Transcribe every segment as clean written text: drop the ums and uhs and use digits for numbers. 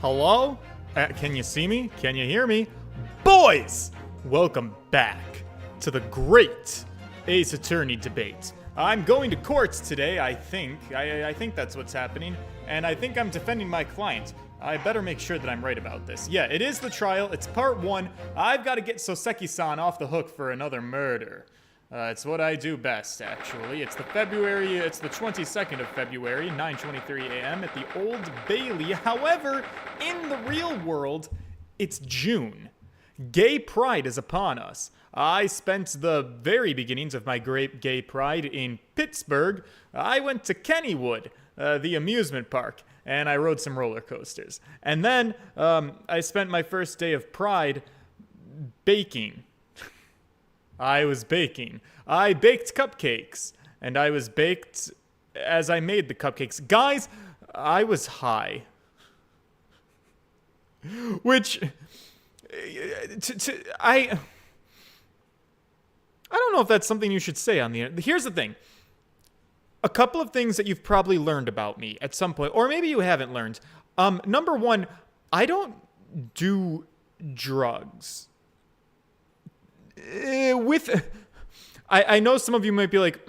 Hello? Can you see me? Can you hear me? Boys! Welcome back to the great Ace Attorney debate. I'm going to court today, I think. I think that's what's happening. And I think I'm defending my client. I better make sure that I'm right about this. Yeah, it is the trial. It's part 1. I've got to get Soseki-san off the hook for another murder. It's what I do best, actually. It's the 22nd of February, 9:23 a.m. at the Old Bailey. However, in the real world, it's June. Gay Pride is upon us. I spent the very beginnings of my great gay pride in Pittsburgh. I went to Kennywood, the amusement park, and I rode some roller coasters. And then I spent my first day of pride baking. I was baking. I baked cupcakes, and I was baked as I made the cupcakes. Guys, I was high. Which, I don't know if that's something you should say on the internet. Here's the thing. A couple of things that you've probably learned about me at some point, or maybe you haven't learned. Number one, I don't do drugs. I know some of you might be like,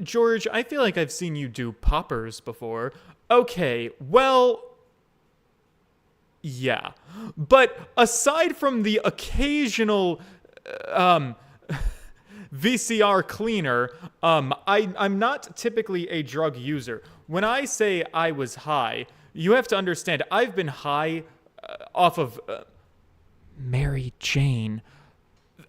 George, I feel like I've seen you do poppers before. Okay, well, yeah. But aside from the occasional VCR cleaner, I'm not typically a drug user. When I say I was high, you have to understand, I've been high off of Mary Jane.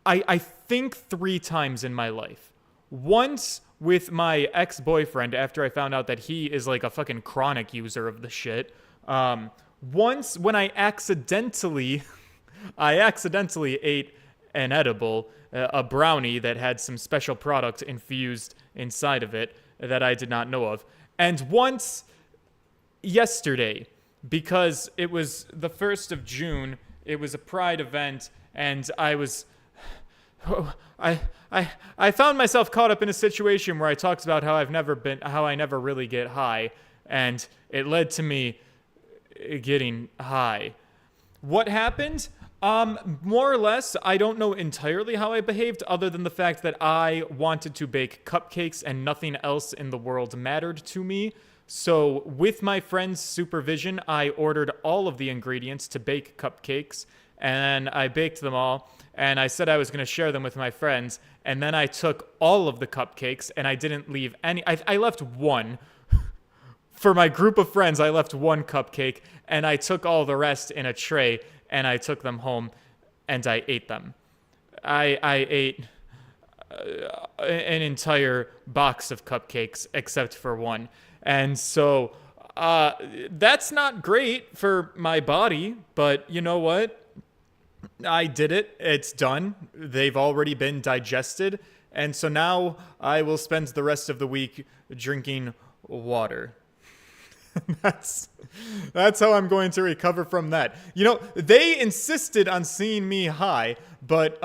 I think 3 times in my life. Once with my ex-boyfriend after I found out that he is like a fucking chronic user of the shit. Once when I accidentally ate an edible, a brownie that had some special product infused inside of it that I did not know of. And once yesterday, because it was the 1st of June, it was a pride event, and I found myself caught up in a situation where I talked about how I never really get high, and it led to me getting high. What happened? More or less, I don't know entirely how I behaved, other than the fact that I wanted to bake cupcakes and nothing else in the world mattered to me. So with my friend's supervision, I ordered all of the ingredients to bake cupcakes, and I baked them all. And I said I was going to share them with my friends. And then I took all of the cupcakes, and I didn't leave any. I left one. For my group of friends, I left one cupcake, and I took all the rest in a tray, and I took them home, and I ate them. I ate an entire box of cupcakes, except for one. And so that's not great for my body, but you know what? I did it. It's done. They've already been digested. And so now I will spend the rest of the week drinking water. That's how I'm going to recover from that. You know, they insisted on seeing me high, but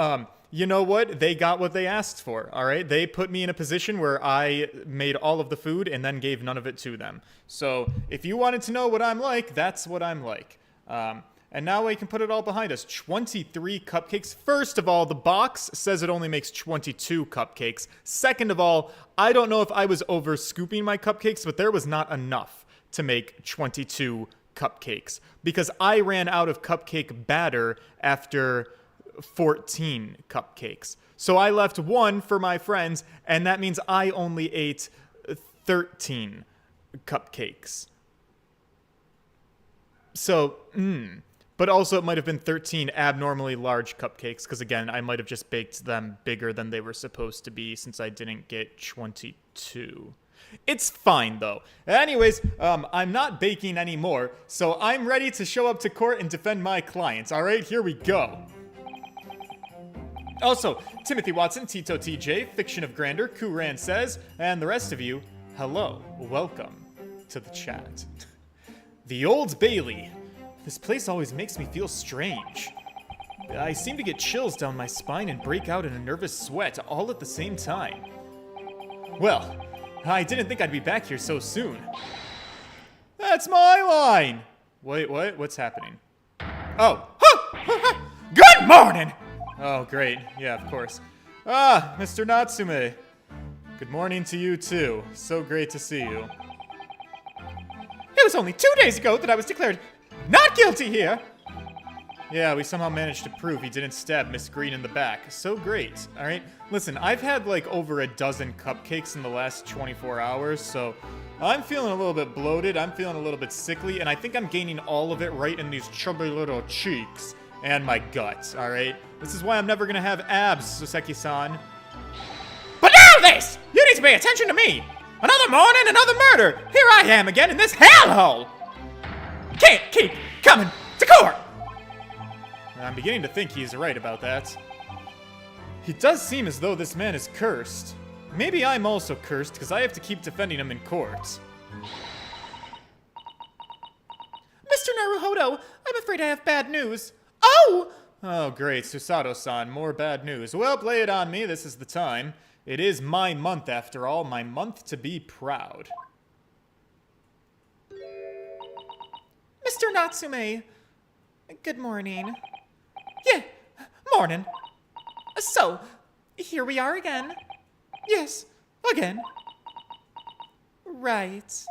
you know what? They got what they asked for, all right? They put me in a position where I made all of the food and then gave none of it to them. So if you wanted to know what I'm like, that's what I'm like. And now we can put it all behind us. 23 cupcakes. First of all, the box says it only makes 22 cupcakes. Second of all, I don't know if I was over scooping my cupcakes, but there was not enough to make 22 cupcakes because I ran out of cupcake batter after 14 cupcakes. So I left one for my friends, and that means I only ate 13 cupcakes. So, But also it might have been 13 abnormally large cupcakes because, again, I might have just baked them bigger than they were supposed to be since I didn't get 22. It's fine, though. Anyways, I'm not baking anymore, so I'm ready to show up to court and defend my clients. All right, here we go. Also, Timothy Watson, Tito TJ, Fiction of Grandeur, Kuran Says, and the rest of you, hello, welcome to the chat. The Old Bailey. This place always makes me feel strange. I seem to get chills down my spine and break out in a nervous sweat all at the same time. Well, I didn't think I'd be back here so soon. That's my line! Wait, what? What's happening? Oh. Good morning! Oh, great. Yeah, of course. Ah, Mr. Natsume. Good morning to you, too. So great to see you. It was only 2 days ago that I was declared not guilty here. Yeah, we somehow managed to prove he didn't stab Miss Green in the back. So great. All right. Listen, I've had like over a dozen cupcakes in the last 24 hours, so I'm feeling a little bit bloated. I'm feeling a little bit sickly, and I think I'm gaining all of it right in these chubby little cheeks and my guts. All right. This is why I'm never gonna have abs, Soseki-san. But now this! You need to pay attention to me! Another morning, another murder! Here I am again in this hellhole! Can't keep coming to court! I'm beginning to think he's right about that. It does seem as though this man is cursed. Maybe I'm also cursed because I have to keep defending him in court. Mr. Naruhodo, I'm afraid I have bad news. Oh! Oh, great. Susato-san, more bad news. Well, play it on me. This is the time. It is my month, after all. My month to be proud. Mr. Natsume, good morning. Yeah, morning. So, here we are again. Yes, again. Right.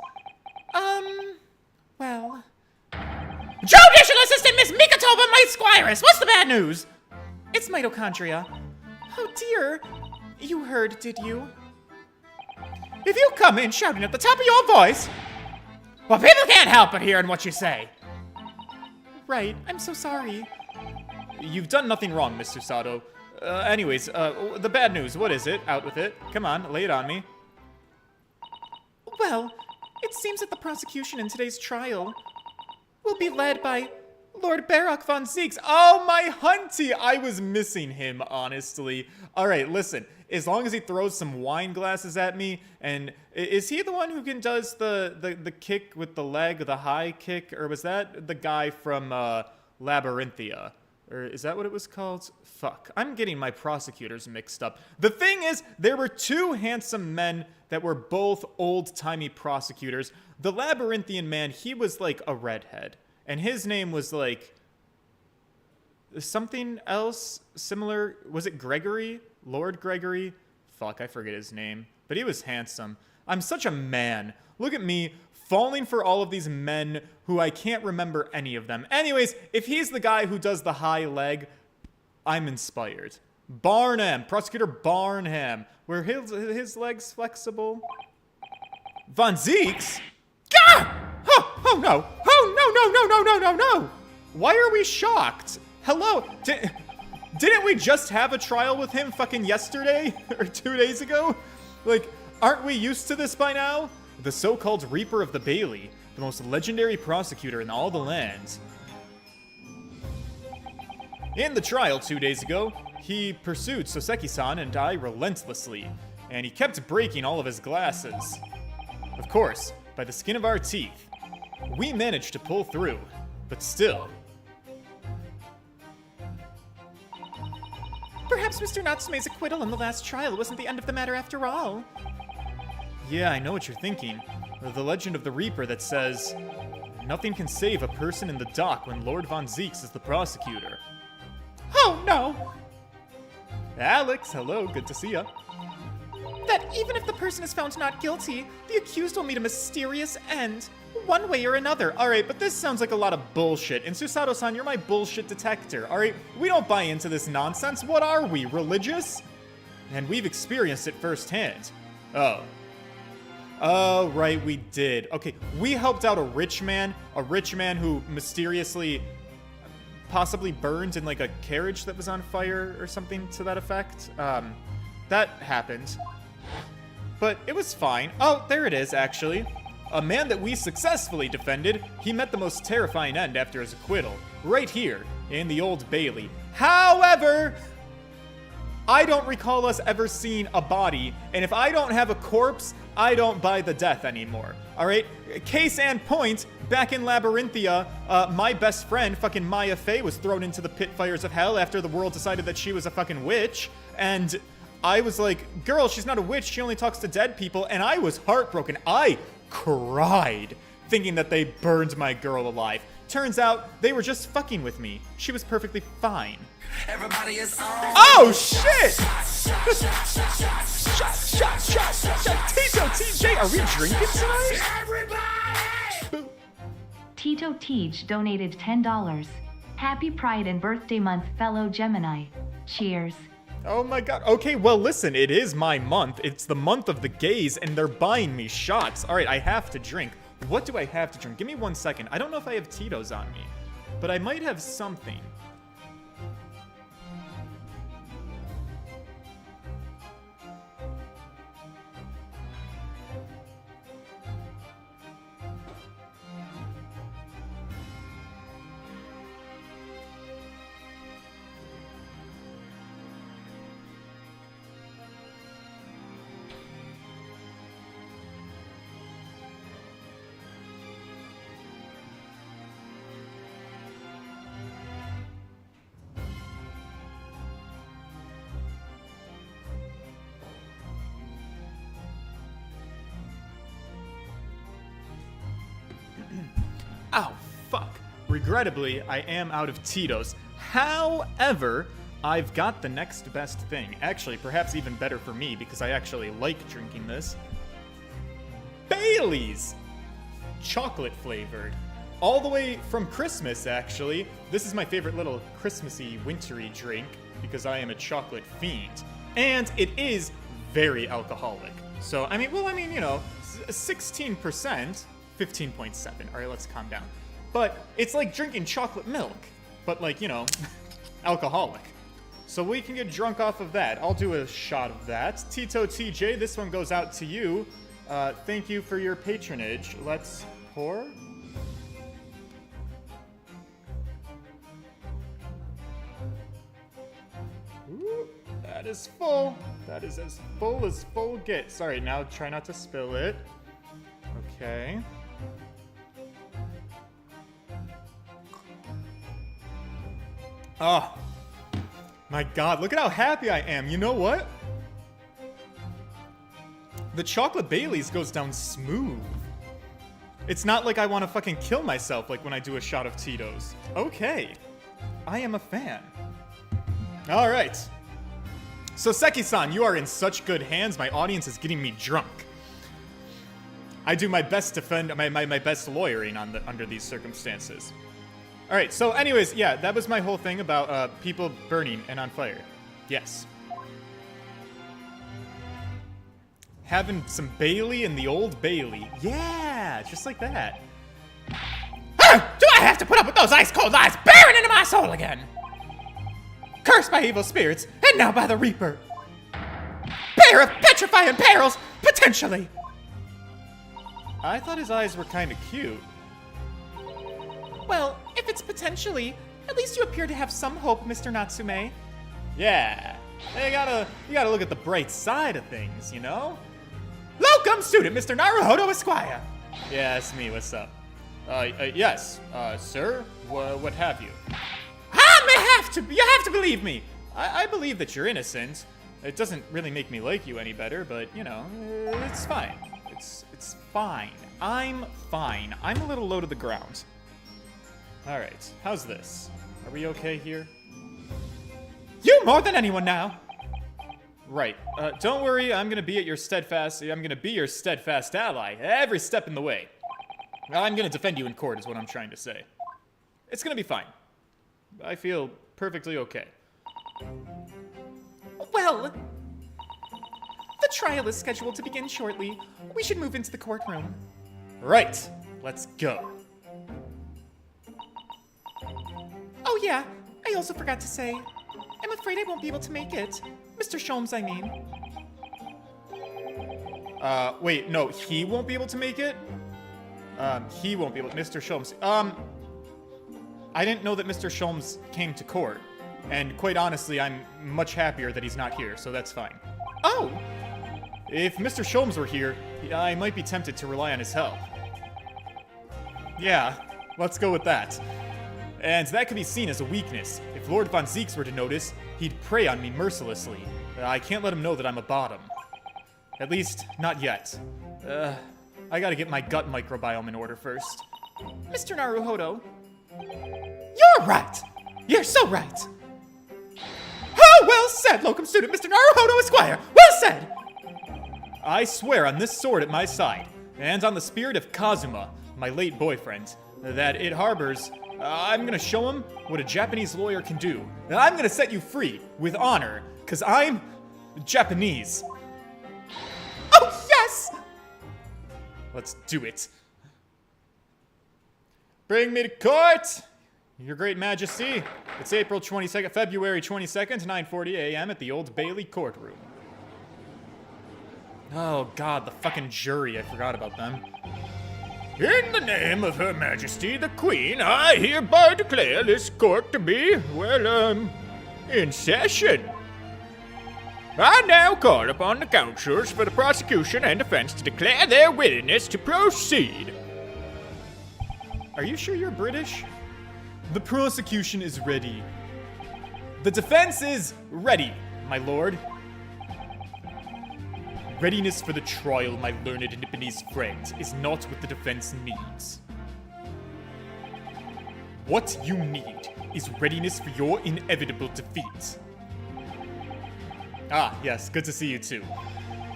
Well. Judicial Assistant Miss Mikatoba my Squires, what's the bad news? It's mitochondria. Oh dear. You heard, did you? If you come in shouting at the top of your voice, well, people can't help but hearing what you say. Right, I'm so sorry. You've done nothing wrong, Mr. Sato. Anyways, the bad news, what is it? Out with it. Come on, lay it on me. Well, it seems that the prosecution in today's trial will be led by Lord Barock von Zeeks. Oh, my hunty! I was missing him, honestly. All right, listen. As long as he throws some wine glasses at me, and is he the one who does the kick with the leg, the high kick, or was that the guy from Labyrinthia? Or is that what it was called? Fuck. I'm getting my prosecutors mixed up. The thing is, there were two handsome men that were both old-timey prosecutors. The Labyrinthian man, he was like a redhead. And his name was like something else similar. Was it Gregory? Lord Gregory? Fuck, I forget his name. But he was handsome. I'm such a man. Look at me falling for all of these men who I can't remember any of them. Anyways, if he's the guy who does the high leg, I'm inspired. Barnham, Prosecutor Barnham. Were his legs flexible? Von Zeeks? Gah! Oh no! Oh no! Why are we shocked? Hello? Didn't we just have a trial with him fucking yesterday? Or 2 days ago? Like, aren't we used to this by now? The so-called Reaper of the Bailey, the most legendary prosecutor in all the lands. In the trial 2 days ago, he pursued Soseki-san and I relentlessly, and he kept breaking all of his glasses. Of course, by the skin of our teeth. We managed to pull through, but still. Perhaps Mr. Natsume's acquittal in the last trial wasn't the end of the matter after all. Yeah, I know what you're thinking. The legend of the Reaper that says, nothing can save a person in the dock when Lord Von Zeeks is the prosecutor. Oh no! Alex, hello, good to see ya. That even if the person is found not guilty, the accused will meet a mysterious end, one way or another. Alright, but this sounds like a lot of bullshit. And Susato-san, you're my bullshit detector. Alright, we don't buy into this nonsense. What are we, religious? And we've experienced it firsthand. Oh. Oh, right, we did. Okay, we helped out a rich man who mysteriously possibly burned in like a carriage that was on fire or something to that effect. That happened. But it was fine. Oh, there it is, actually. A man that we successfully defended, he met the most terrifying end after his acquittal. Right here, in the Old Bailey. However, I don't recall us ever seeing a body, and if I don't have a corpse, I don't buy the death anymore. Alright? Case and point, back in Labyrinthia, my best friend, fucking Maya Fey, was thrown into the pit fires of hell after the world decided that she was a fucking witch, and I was like, girl, she's not a witch, she only talks to dead people, and I was heartbroken. I cried thinking that they burned my girl alive. Turns out they were just fucking with me. She was perfectly fine. Everybody is on. Oh shit! Shot. Tito TJ, are we drinking tonight? Everybody! Tito Tej donated $10. Happy Pride and Birthday Month, fellow Gemini. Cheers. Oh my god. Okay, well listen, it is my month. It's the month of the gays, and they're buying me shots. Alright, I have to drink. What do I have to drink? Give me 1 second. I don't know if I have Tito's on me, but I might have something. Oh, fuck. Regrettably, I am out of Tito's. However, I've got the next best thing. Actually, perhaps even better for me, because I actually like drinking this. Bailey's! Chocolate flavored. All the way from Christmas, actually. This is my favorite little Christmassy, wintry drink, because I am a chocolate fiend. And it is very alcoholic. So, I mean, you know, 16%. 15.7. All right, let's calm down. But it's like drinking chocolate milk, but like, you know, alcoholic. So we can get drunk off of that. I'll do a shot of that. Tito TJ, this one goes out to you. Thank you for your patronage. Let's pour. Ooh, that is full. That is as full gets. Sorry, now try not to spill it. Okay. Oh, my God, look at how happy I am. You know what? The chocolate Baileys goes down smooth. It's not like I want to fucking kill myself like when I do a shot of Tito's. Okay, I am a fan. All right. So Seki-san, you are in such good hands. My audience is getting me drunk. I do my best my best lawyering under these circumstances. All right, so anyways, yeah, that was my whole thing about people burning and on fire. Yes. Having some Bailey in the Old Bailey. Yeah, just like that. Do I have to put up with those ice-cold eyes bearing into my soul again? Cursed by evil spirits, and now by the Reaper. Pair of petrifying perils, potentially. I thought his eyes were kind of cute. Well, if it's potentially, at least you appear to have some hope, Mr. Natsume. Yeah, you gotta look at the bright side of things, you know? Locum student, Mr. Naruhodo Esquire. Yeah, that's me. What's up? Yes, sir. What have you? You have to believe me. I believe that you're innocent. It doesn't really make me like you any better, but you know, it's fine. It's fine. I'm fine. I'm a little low to the ground. All right, how's this? Are we okay here? You more than anyone now. Right. Don't worry. I'm gonna be your steadfast ally every step in the way. I'm gonna defend you in court, is what I'm trying to say. It's gonna be fine. I feel perfectly okay. Well, the trial is scheduled to begin shortly. We should move into the courtroom. Right. Let's go. Oh yeah, I also forgot to say, I'm afraid I won't be able to make it. Mr. Sholmes, I mean. Wait, no, he won't be able to make it? He won't be able to, Mr. Sholmes. I didn't know that Mr. Sholmes came to court. And quite honestly, I'm much happier that he's not here, so that's fine. Oh! If Mr. Sholmes were here, I might be tempted to rely on his help. Yeah, let's go with that. And that could be seen as a weakness. If Lord Von Zeeks were to notice, he'd prey on me mercilessly. I can't let him know that I'm a bottom. At least, not yet. I gotta get my gut microbiome in order first. Mr. Naruhodo, You're right. You're so right. Oh, well said, locum student Mr. Naruhodo Esquire. Well said. I swear on this sword at my side, and on the spirit of Kazuma, my late boyfriend, that it harbors, I'm gonna show him what a Japanese lawyer can do. I'm gonna set you free with honor, cause I'm Japanese. Oh, yes! Let's do it. Bring me to court, Your Great Majesty. It's February 22nd, 9:40 a.m. at the Old Bailey courtroom. Oh god, the fucking jury, I forgot about them. In the name of Her Majesty the Queen, I hereby declare this court to be, in session. I now call upon the counsels for the prosecution and defense to declare their willingness to proceed. Are you sure you're British? The prosecution is ready. The defense is ready, my lord. Readiness for the trial, my learned Nipponese friend, is not what the defense needs. What you need is readiness for your inevitable defeat. Ah, yes, good to see you too.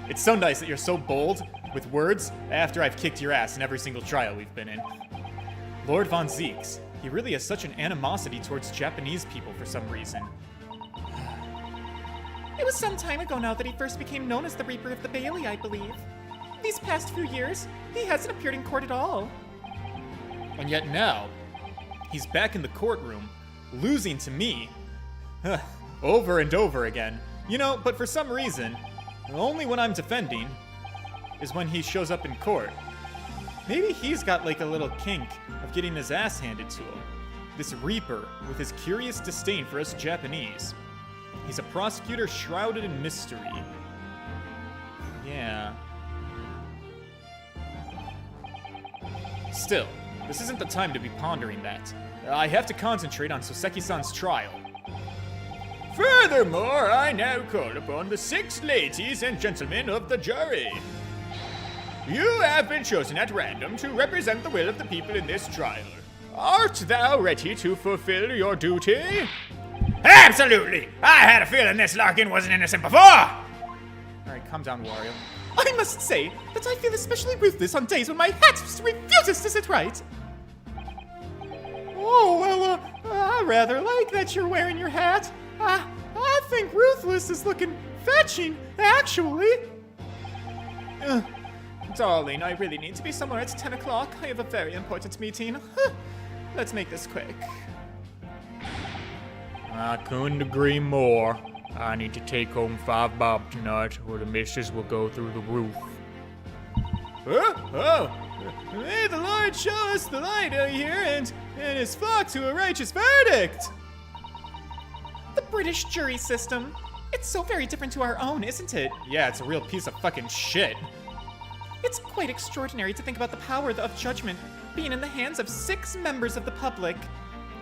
It's so nice that you're so bold with words after I've kicked your ass in every single trial we've been in. Lord Von Zeeks, he really has such an animosity towards Japanese people for some reason. It was some time ago now that he first became known as the Reaper of the Bailey, I believe. These past few years, he hasn't appeared in court at all. And yet now, he's back in the courtroom, losing to me. Over and over again. You know, but for some reason, only when I'm defending is when he shows up in court. Maybe he's got like a little kink of getting his ass handed to him. This Reaper with his curious disdain for us Japanese. He's a prosecutor shrouded in mystery. Yeah. Still, this isn't the time to be pondering that. I have to concentrate on Soseki-san's trial. Furthermore, I now call upon the 6 ladies and gentlemen of the jury. You have been chosen at random to represent the will of the people in this trial. Art thou ready to fulfill your duty? Absolutely! I had a feeling this Larkin wasn't innocent before! Alright, calm down, Wario. I must say that I feel especially ruthless on days when my hat refuses to sit right. Oh, well, I rather like that you're wearing your hat. I think ruthless is looking fetching, actually. Darling, I really need to be somewhere at 10 o'clock. I have a very important meeting. Let's make this quick. I couldn't agree more. I need to take home 5 bob tonight, or the missus will go through the roof. May the Lord show us the light out here and his flock to a righteous verdict! The British jury system. It's so very different to our own, isn't it? Yeah, it's a real piece of fucking shit. It's quite extraordinary to think about the power of judgment being in the hands of 6 members of the public.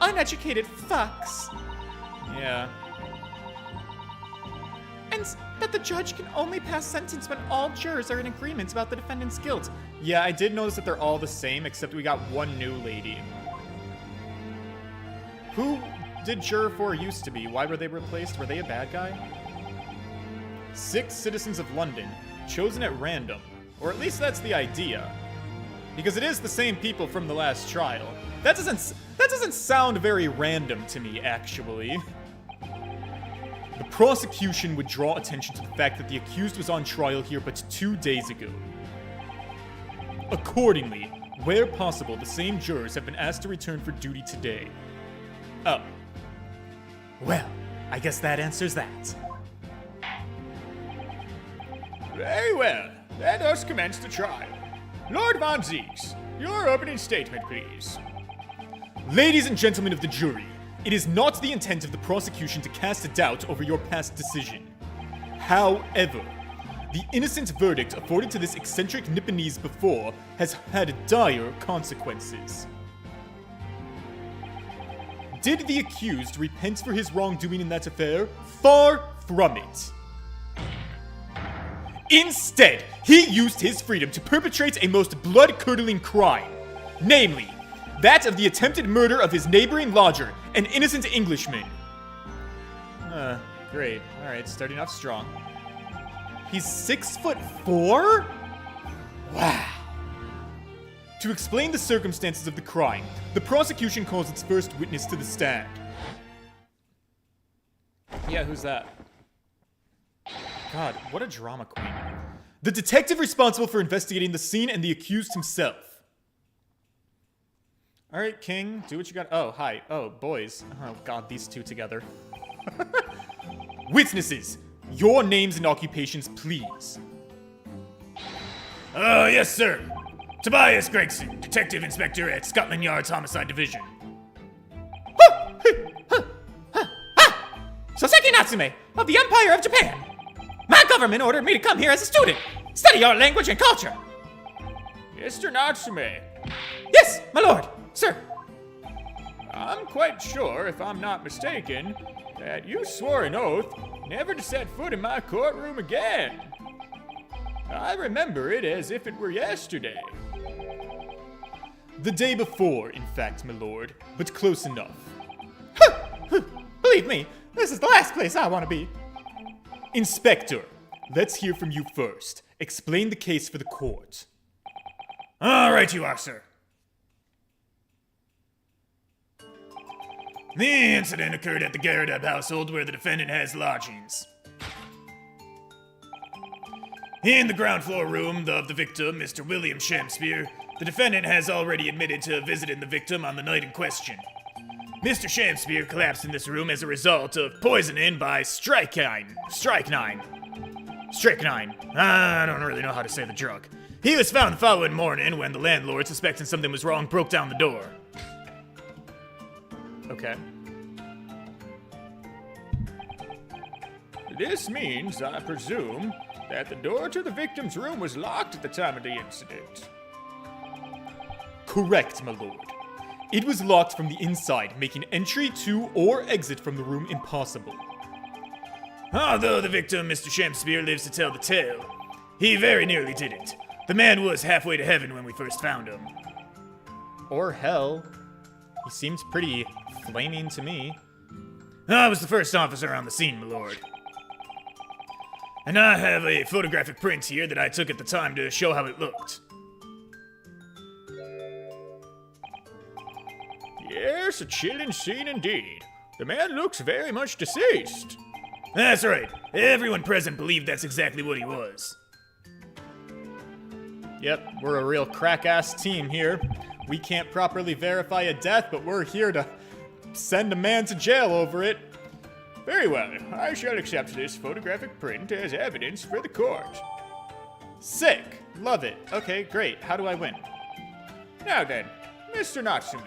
Uneducated fucks. Yeah. And that the judge can only pass sentence when all jurors are in agreement about the defendant's guilt. Yeah, I did notice that they're all the same, except we got one new lady. Who did Juror 4 used to be? Why were they replaced? Were they a bad guy? 6 citizens of London, chosen at random. Or at least that's the idea. Because it is the same people from the last trial. That doesn't sound very random to me, actually. The prosecution would draw attention to the fact that the accused was on trial here but 2 days ago. Accordingly, where possible, the same jurors have been asked to return for duty today. Oh. Well, I guess that answers that. Very well. Let us commence the trial. Lord Von Zeeks, your opening statement, please. Ladies and gentlemen of the jury, it is not the intent of the prosecution to cast a doubt over your past decision. However, the innocent verdict afforded to this eccentric Nipponese before has had dire consequences. Did the accused repent for his wrongdoing in that affair? Far from it. Instead, he used his freedom to perpetrate a most blood-curdling crime, namely, That of the attempted murder of his neighboring lodger, an innocent Englishman. Great. Alright, starting off strong. He's 6'4"? Wow. To explain the circumstances of the crime, the prosecution calls its first witness to the stand. Yeah, who's that? God, what a drama queen. The detective responsible for investigating the scene and the accused himself. Alright, King, do what you got. Oh, hi. Oh, boys. Oh, God, these two together. Witnesses, your names and occupations, please. Yes, sir. Tobias Gregson, Detective Inspector at Scotland Yard's Homicide Division. Soseki Natsume of the Empire of Japan. My government ordered me to come here as a student, study our language and culture. Mr. Natsume, Yes, my lord, sir. I'm quite sure, if I'm not mistaken, that you swore an oath never to set foot in my courtroom again. I remember it as if it were yesterday. The day before, in fact, my lord, but close enough. Believe me, this is the last place I want to be. Inspector, let's hear from you first. Explain the case for the court. All right, you are, sir. The incident occurred at the Garadab household where the defendant has lodgings. In the ground floor room of the victim, Mr. William Shamspeare, the defendant has already admitted to visiting the victim on the night in question. Mr. Shamspeare collapsed in this room as a result of poisoning by strychnine. I don't really know how to say the drug. He was found the following morning when the landlord, suspecting something was wrong, broke down the door. Okay. This means, I presume, that the door to the victim's room was locked at the time of the incident. Correct, my lord. It was locked from the inside, making entry to or exit from the room impossible. Although the victim, Mr. Shamspeare, lives to tell the tale, he very nearly didn't. The man was halfway to heaven when we first found him. Or hell. He seems pretty flaming to me. I was the first officer on the scene, my lord. And I have a photographic print here that I took at the time to show how it looked. Yes, a chilling scene indeed. The man looks very much deceased. That's right. Everyone present believed that's exactly what he was. Yep, we're a real crack-ass team here. We can't properly verify a death, but we're here to send a man to jail over it. Very well. I shall accept this photographic print as evidence for the court. Sick. Love it. Okay, great. How do I win? Now then, Mr. Natsume.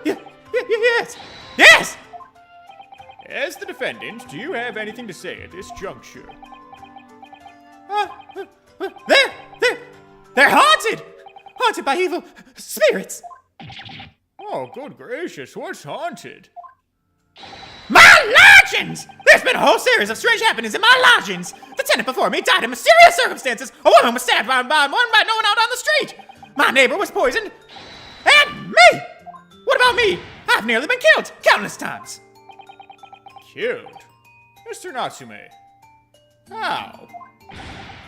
Yes! Yes! As the defendant, do you have anything to say at this juncture? They're haunted! Haunted by evil spirits! Oh, good gracious, what's haunted? My lodgings! There's been a whole series of strange happenings in my lodgings. The tenant before me died in mysterious circumstances. A woman was stabbed by no one out on the street. My neighbor was poisoned. And me! What about me? I've nearly been killed countless times. Killed? Mr. Natsume. How?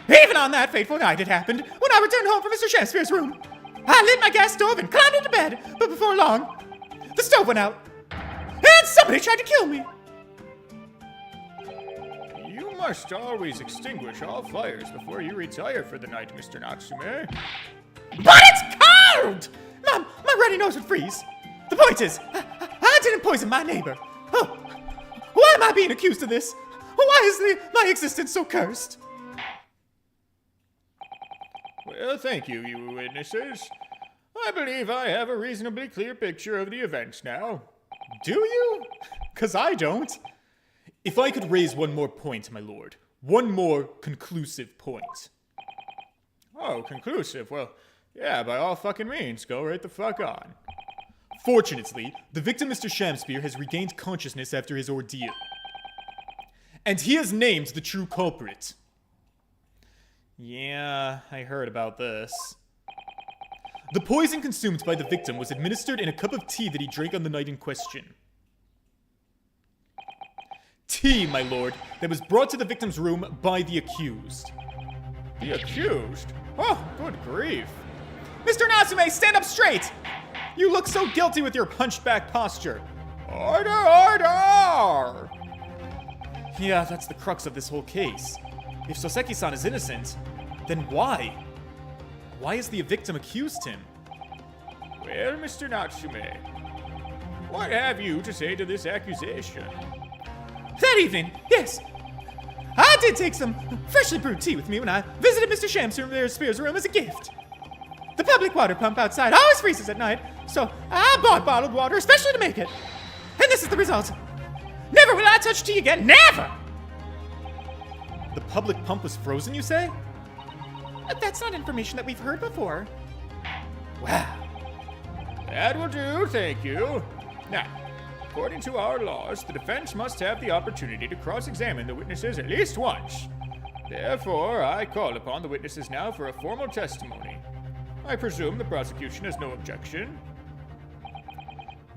Even on that fateful night it happened, when I returned home from Mr. Shamspeare's room. I lit my gas stove and climbed into bed, but before long, the stove went out, and somebody tried to kill me. You must always extinguish all fires before you retire for the night, Mr. Natsume. But it's cold! My runny nose would freeze. The point is, I didn't poison my neighbor. Oh, why am I being accused of this? Why is my existence so cursed? Well, thank you, you witnesses. I believe I have a reasonably clear picture of the events now. Do you? 'Cause I don't. If I could raise one more point, my lord. One more conclusive point. Oh, conclusive. Well, yeah, by all fucking means, go right the fuck on. Fortunately, the victim, Mr. Shamspeare, has regained consciousness after his ordeal. And he has named the true culprit. Yeah, I heard about this. The poison consumed by the victim was administered in a cup of tea that he drank on the night in question. Tea, my lord, that was brought to the victim's room by the accused. The accused? Oh, good grief. Mr. Natsume, stand up straight! You look so guilty with your punched back posture. Order, order! Yeah, that's the crux of this whole case. If Soseki-san is innocent, then why? Why has the victim accused him? Well, Mr. Natsume, what have you to say to this accusation? That evening, yes, I did take some freshly brewed tea with me when I visited Mr. Shamspeare's room as a gift. The public water pump outside always freezes at night, so I bought bottled water especially to make it. And this is the result. Never will I touch tea again, never! The public pump was frozen, you say? That's not information that we've heard before. Wow. That will do, thank you. Now, according to our laws, the defense must have the opportunity to cross-examine the witnesses at least once. Therefore, I call upon the witnesses now for a formal testimony. I presume the prosecution has no objection.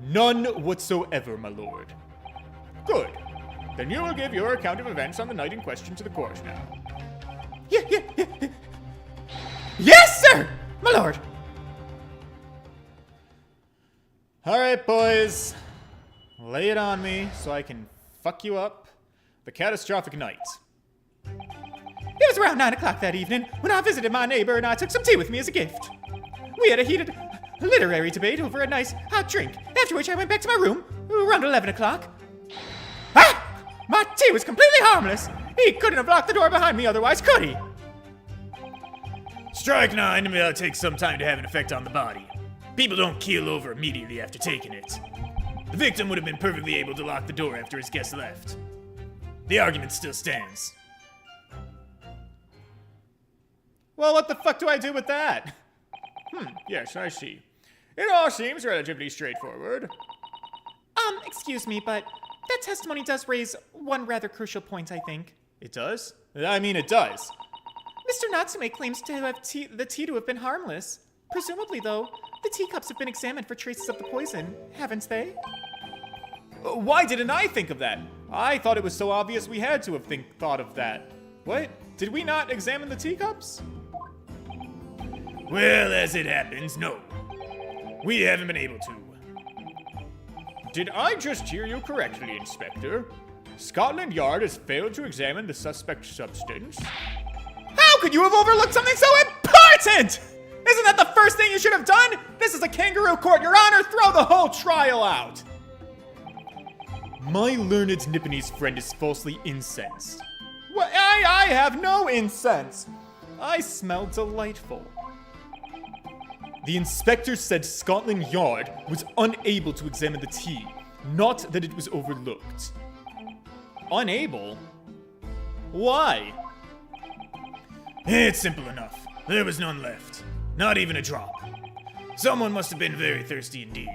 None whatsoever, my lord. Good. Then you will give your account of events on the night in question to the court now. Yeah. Yes, sir, my lord. All right, boys. Lay it on me so I can fuck you up. The catastrophic night. It was around 9 o'clock that evening when I visited my neighbor and I took some tea with me as a gift. We had a heated literary debate over a nice hot drink, after which I went back to my room around 11 o'clock. Ah! My tea was completely harmless. He couldn't have locked the door behind me otherwise, could he? Strike 9 may take some time to have an effect on the body. People don't keel over immediately after taking it. The victim would have been perfectly able to lock the door after his guest left. The argument still stands. Well, what the fuck do I do with that? Yes, I see. It all seems relatively straightforward. Excuse me, but that testimony does raise one rather crucial point, I think. It does? I mean, it does. Mr. Natsume claims to have the tea to have been harmless. Presumably, though, the teacups have been examined for traces of the poison, haven't they? Why didn't I think of that? I thought it was so obvious we had to have thought of that. What? Did we not examine the teacups? Well, as it happens, no. We haven't been able to. Did I just hear you correctly, Inspector? Scotland Yard has failed to examine the suspect's substance? How could you have overlooked something so important? Isn't that the first thing you should have done? This is a kangaroo court, Your Honor. Throw the whole trial out. My learned Nipponese friend is falsely incensed. Well, I have no incense. I smell delightful. The inspector said Scotland Yard was unable to examine the tea, not that it was overlooked. Unable? Why? It's simple enough. There was none left. Not even a drop. Someone must have been very thirsty indeed.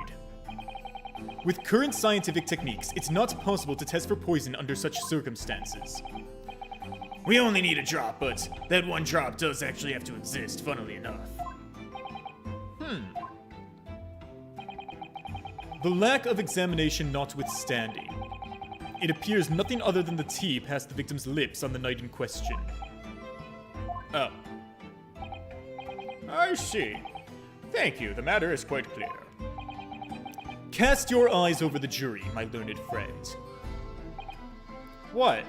With current scientific techniques, it's not possible to test for poison under such circumstances. We only need a drop, but that one drop does actually have to exist, funnily enough. The lack of examination notwithstanding, it appears nothing other than the tea passed the victim's lips on the night in question. Oh. I see. Thank you, the matter is quite clear. Cast your eyes over the jury, my learned friend. What?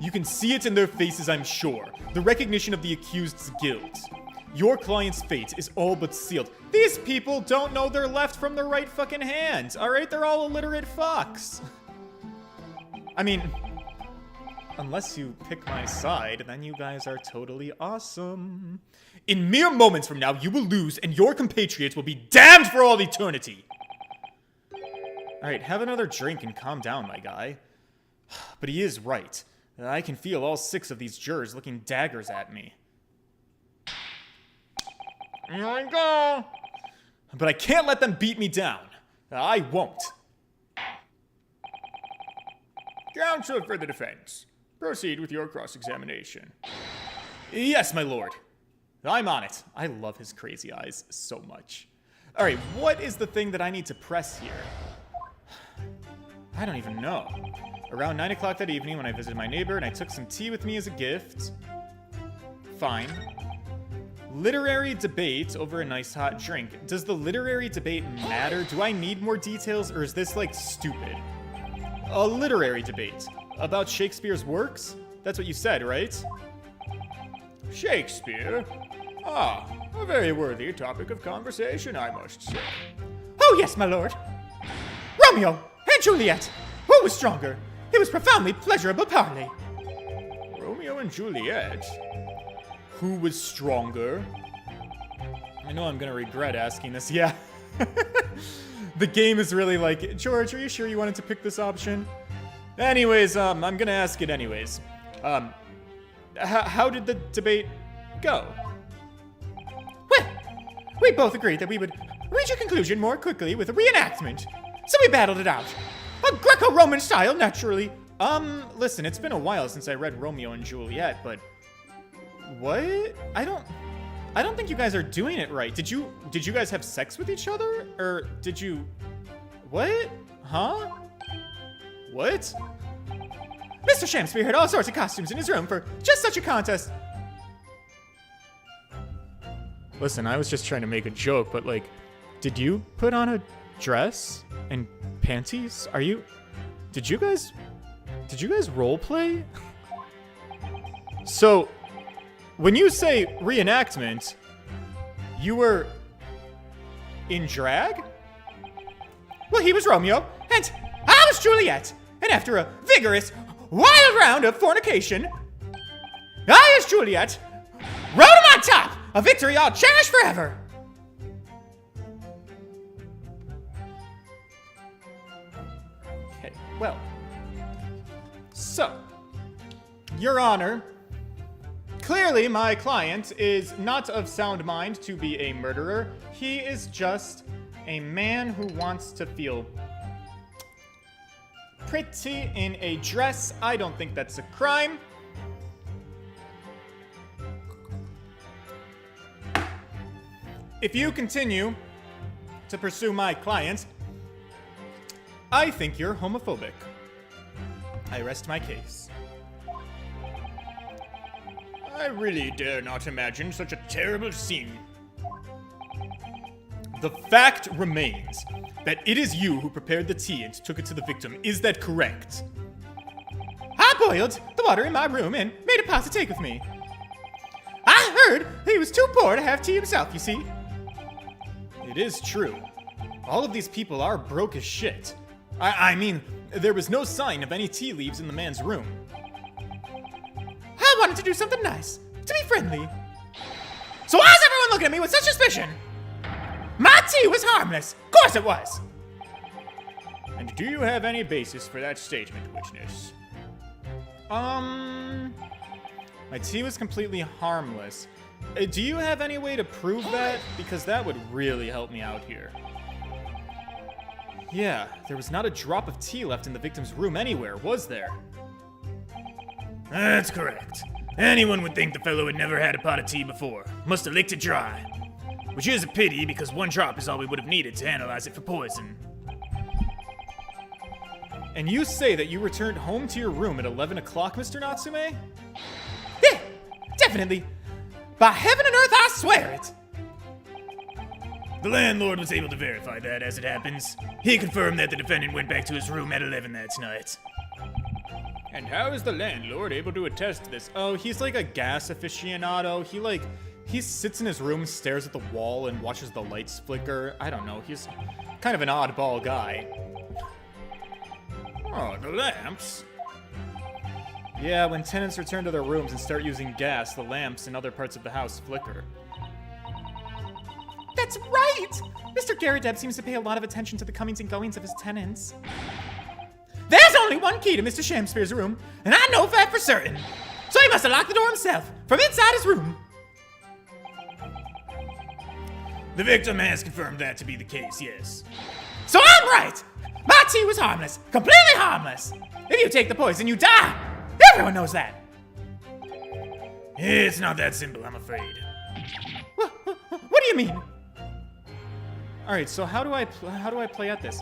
You can see it in their faces, I'm sure. The recognition of the accused's guilt. Your client's fate is all but sealed. These people don't know their left from their right fucking hand, alright? They're all illiterate fucks. I mean, unless you pick my side, then you guys are totally awesome. In mere moments from now, you will lose, and your compatriots will be damned for all eternity. Alright, have another drink and calm down, my guy. But he is right. I can feel all 6 of these jurors looking daggers at me. Here I go. But I can't let them beat me down. I won't. Counsel for the defense. Proceed with your cross-examination. Yes, my lord. I'm on it. I love his crazy eyes so much. All right, what is the thing that I need to press here? I don't even know. Around 9 o'clock that evening when I visited my neighbor and I took some tea with me as a gift. Fine. Literary debate over a nice hot drink. Does the literary debate matter? Do I need more details, or is this, like, stupid? A literary debate about Shakespeare's works? That's what you said, right? Shakespeare? Ah, a very worthy topic of conversation, I must say. Oh, yes, my lord. Romeo and Juliet. Who was stronger? It was profoundly pleasurable parley. Romeo and Juliet? Who was stronger? I know I'm gonna regret asking this. Yeah. The game is really like, George, are you sure you wanted to pick this option? Anyways, I'm gonna ask it anyways. How did the debate go? Well, we both agreed that we would reach a conclusion more quickly with a reenactment. So we battled it out. A Greco-Roman style, naturally. Listen, it's been a while since I read Romeo and Juliet, but what? I don't think you guys are doing it right. Did you guys have sex with each other? Or did you... What? Huh? What? Mr. Shakespeare had all sorts of costumes in his room for just such a contest. Listen, I was just trying to make a joke, but like, did you put on a dress and panties? Did you guys role play? So, when you say reenactment, you were in drag? Well, he was Romeo, and I was Juliet. And after a vigorous, wild round of fornication, I, as Juliet, rode him on top, a victory I'll cherish forever. Okay, well. So, Your Honor, clearly my client is not of sound mind to be a murderer. He is just a man who wants to feel pretty in a dress. I don't think that's a crime. If you continue to pursue my client, I think you're homophobic. I rest my case. I really dare not imagine such a terrible scene. The fact remains that it is you who prepared the tea and took it to the victim. Is that correct? I boiled the water in my room and made a pot to take with me. I heard he was too poor to have tea himself, you see. It is true. All of these people are broke as shit. I mean, there was no sign of any tea leaves in the man's room. I wanted to do something nice, to be friendly. So why is everyone looking at me with such suspicion? My tea was harmless. Of course it was. And do you have any basis for that statement, witness? My tea was completely harmless. Do you have any way to prove that? Because that would really help me out here. Yeah, there was not a drop of tea left in the victim's room anywhere, was there? That's correct. Anyone would think the fellow had never had a pot of tea before. Must have licked it dry. Which is a pity, because one drop is all we would have needed to analyze it for poison. And you say that you returned home to your room at 11 o'clock, Mr. Natsume? Yeah, definitely. By heaven and earth, I swear it. The landlord was able to verify that, as it happens. He confirmed that the defendant went back to his room at 11 that night. And how is the landlord able to attest to this? Oh, he's like a gas aficionado. He sits in his room, stares at the wall, and watches the lights flicker. I don't know. He's kind of an oddball guy. Oh, the lamps. Yeah, when tenants return to their rooms and start using gas, the lamps in other parts of the house flicker. That's right! Mr. Garrideb seems to pay a lot of attention to the comings and goings of his tenants. There's only one key to Mr. Shakespeare's room, and I know that for certain. So he must have locked the door himself, from inside his room. The victim has confirmed that to be the case, yes. So I'm right! My tea was harmless, completely harmless. If you take the poison, you die. Everyone knows that. It's not that simple, I'm afraid. you mean? All right, so how do I play at this?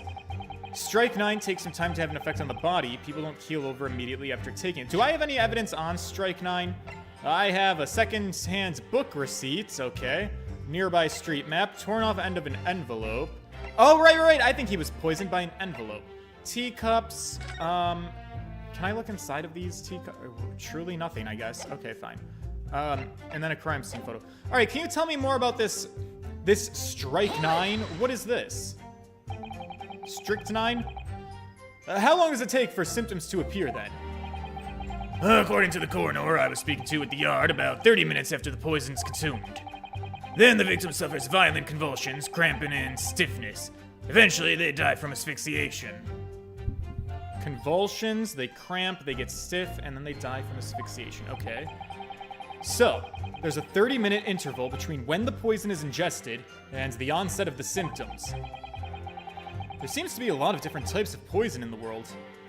Strike 9 takes some time to have an effect on the body. People don't keel over immediately after taking it. Do I have any evidence on Strike 9? I have a second-hand book receipt, okay. Nearby street map, torn off end of an envelope. Oh, right. I think he was poisoned by an envelope. Teacups, can I look inside of these teacups? Truly nothing, I guess. Okay, fine. And then a crime scene photo. All right, can you tell me more about this Strike 9? What is this? Strychnine? How long does it take for symptoms to appear then? According to the coroner I was speaking to at the yard, about 30 minutes after the poison's consumed. Then the victim suffers violent convulsions, cramping, and stiffness. Eventually, they die from asphyxiation. Convulsions, they cramp, they get stiff, and then they die from asphyxiation. Okay. So, there's a 30-minute interval between when the poison is ingested and the onset of the symptoms. There seems to be a lot of different types of poison in the world.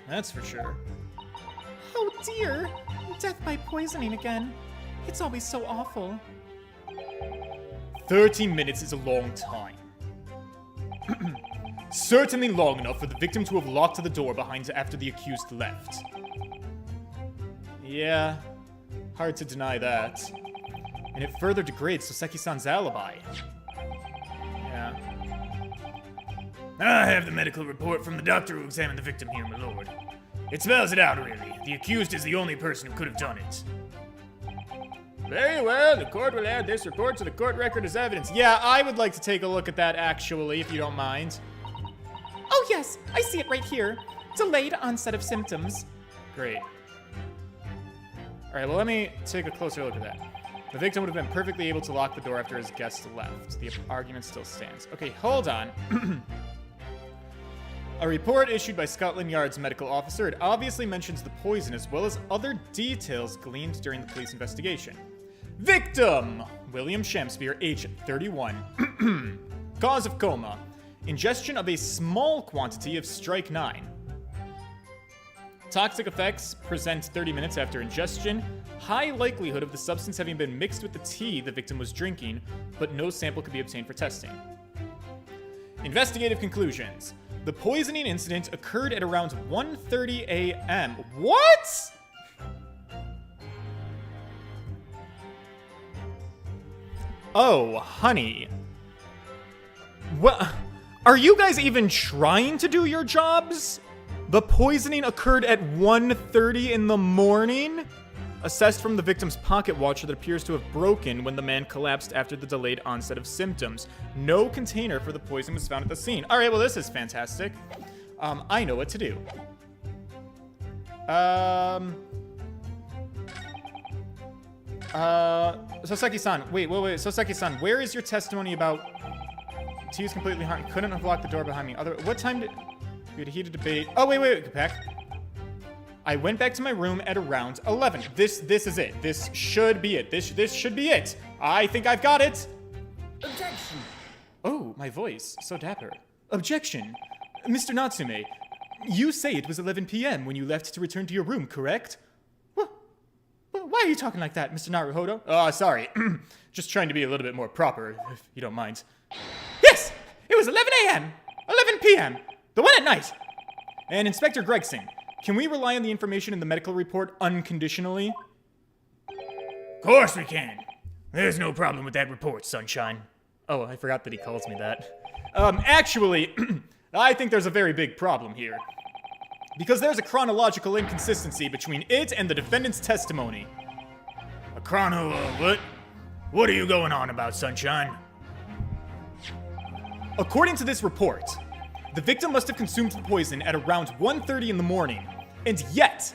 That's for sure. Oh dear, death by poisoning again. It's always so awful. 30 minutes is a long time. Certainly long enough for the victim to have locked the door behind her after the accused left. Yeah, hard to deny that. And it further degrades Soseki-san's alibi. Yeah. I have the medical report from the doctor who examined the victim here, my lord. It spells it out, really. The accused is the only person who could have done it. Very well, the court will add this report to the court record as evidence. Yeah, I would like to take a look at that actually, if you don't mind. Oh yes, I see it right here. Delayed onset of symptoms. Great. Alright, well, let me take a closer look at that. The victim would have been perfectly able to lock the door after his guest left. The argument still stands. Okay, hold on. A report issued by Scotland Yard's medical officer. It obviously mentions the poison as well as other details gleaned during the police investigation. Victim! William Shamspeare, age 31. Cause of coma. Ingestion of a small quantity of Strike 9. Toxic effects present 30 minutes after ingestion. High likelihood of the substance having been mixed with the tea the victim was drinking, but no sample could be obtained for testing. Investigative conclusions. The poisoning incident occurred at around 1:30 a.m. What? Oh, honey. What? Are you guys even trying to do your jobs? The poisoning occurred at 1:30 in the morning? Assessed from the victim's pocket watch that appears to have broken when the man collapsed after the delayed onset of symptoms. No container for the poison was found at the scene. All right, well, this is fantastic. I know what to do. Soseki-san, wait. Soseki-san, where is your testimony about tea is completely harmed? Couldn't have locked the door behind me. What time did we had a heated debate? Oh, wait, Peck. I went back to my room at around 11. This is it. This should be it. This should be it. I think I've got it. Objection. Oh, my voice. So dapper. Objection. Mr. Natsume, you say it was 11 p.m. when you left to return to your room, correct? What? Why are you talking like that, Mr. Naruhodo? Oh, sorry. Just trying to be a little bit more proper, if you don't mind. Yes! It was 11 a.m. 11 p.m. The one at night. And Inspector Gregson, can we rely on the information in the medical report unconditionally? Of course we can. There's no problem with that report, Sunshine. Oh, I forgot that he calls me that. Actually, I think there's a very big problem here. Because there's a chronological inconsistency between it and the defendant's testimony. A chrono, what? What are you going on about, Sunshine? According to this report, the victim must have consumed the poison at around 1:30 in the morning. And yet,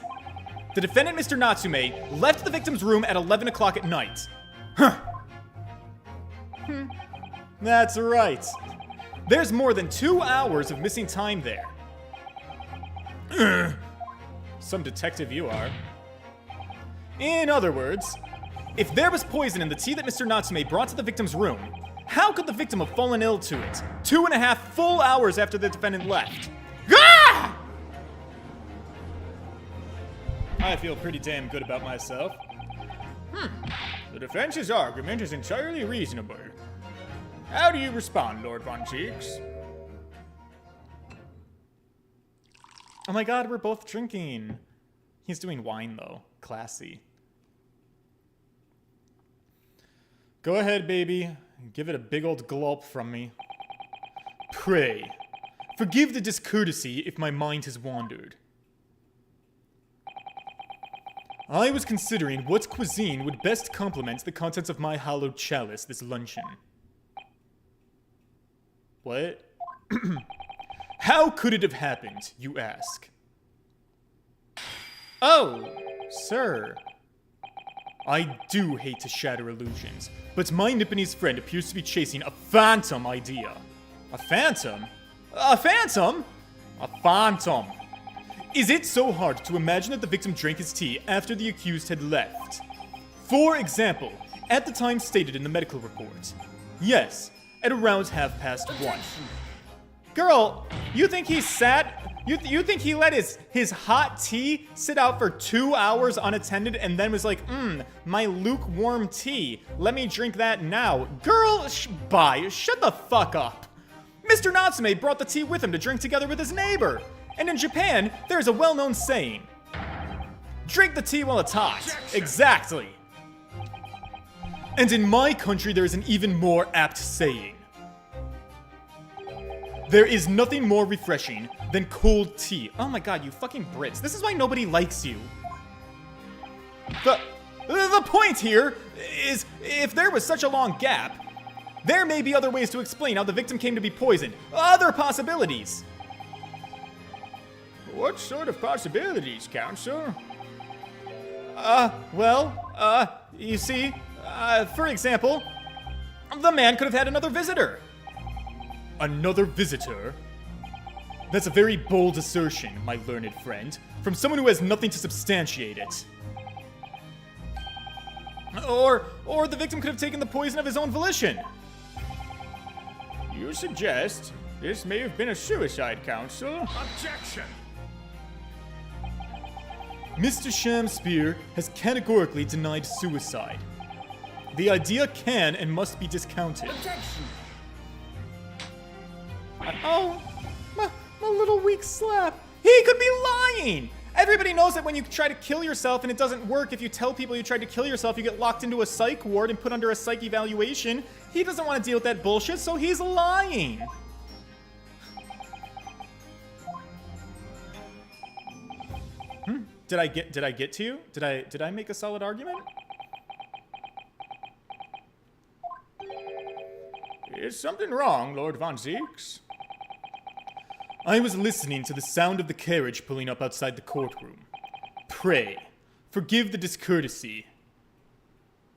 the defendant, Mr. Natsume, left the victim's room at 11 o'clock at night. Huh. That's right. There's more than 2 hours of missing time there. Some detective you are. In other words, if there was poison in the tea that Mr. Natsume brought to the victim's room, how could the victim have fallen ill to it 2.5 full hours after the defendant left? Ah! I feel pretty damn good about myself. The defense's argument is entirely reasonable. How do you respond, Lord Von Cheeks? Oh my god, we're both drinking. He's doing wine, though. Classy. Go ahead, baby. Give it a big old gulp from me. Pray, forgive the discourtesy if my mind has wandered. I was considering what cuisine would best complement the contents of my hallowed chalice this luncheon. What? How could it have happened, you ask? Oh, sir. I do hate to shatter illusions, but my Nipponese friend appears to be chasing a phantom idea. A phantom? A phantom? A phantom. Is it so hard to imagine that the victim drank his tea after the accused had left? For example, at the time stated in the medical report. Yes, at around 1:30. Girl, you think he sat... You think he let his hot tea sit out for 2 hours unattended and then was like, my lukewarm tea. Let me drink that now. Girl, bye. Shut the fuck up. Mr. Natsume brought the tea with him to drink together with his neighbor. And in Japan, there's a well-known saying. Drink the tea while it's hot. Objection. Exactly. And in my country, there is an even more apt saying. There is nothing more refreshing than cold tea. Oh my god, you fucking Brits. This is why nobody likes you. The point here is, if there was such a long gap, there may be other ways to explain how the victim came to be poisoned. Other possibilities. What sort of possibilities, Counsel? You see, for example, the man could have had another visitor. Another visitor? That's a very bold assertion, my learned friend, from someone who has nothing to substantiate it. Or the victim could have taken the poison of his own volition. You suggest this may have been a suicide, Counsel? Objection! Mr. Shamspear has categorically denied suicide. The idea can and must be discounted. Objection! Oh, my little weak slap. He could be lying. Everybody knows that when you try to kill yourself and it doesn't work, if you tell people you tried to kill yourself, you get locked into a psych ward and put under a psych evaluation. He doesn't want to deal with that bullshit, so he's lying. Did I get to you? Did I make a solid argument? Is something wrong, Lord Von Zeeks? I was listening to the sound of the carriage pulling up outside the courtroom. Pray, forgive the discourtesy.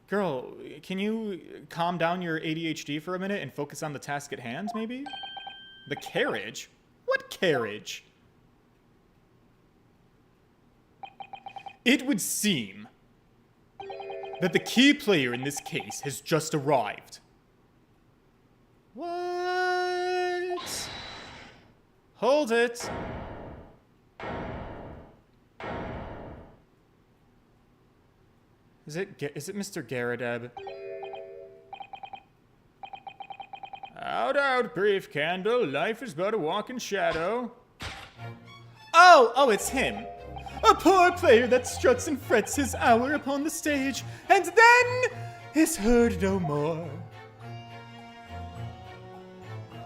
Girl, can you calm down your ADHD for a minute and focus on the task at hand, maybe? The carriage? What carriage? It would seem that the key player in this case has just arrived. What? Hold it. Is it Mr. Garadeb? Out, brief candle. Life is but a walking shadow. Oh, it's him. A poor player that struts and frets his hour upon the stage, and then is heard no more.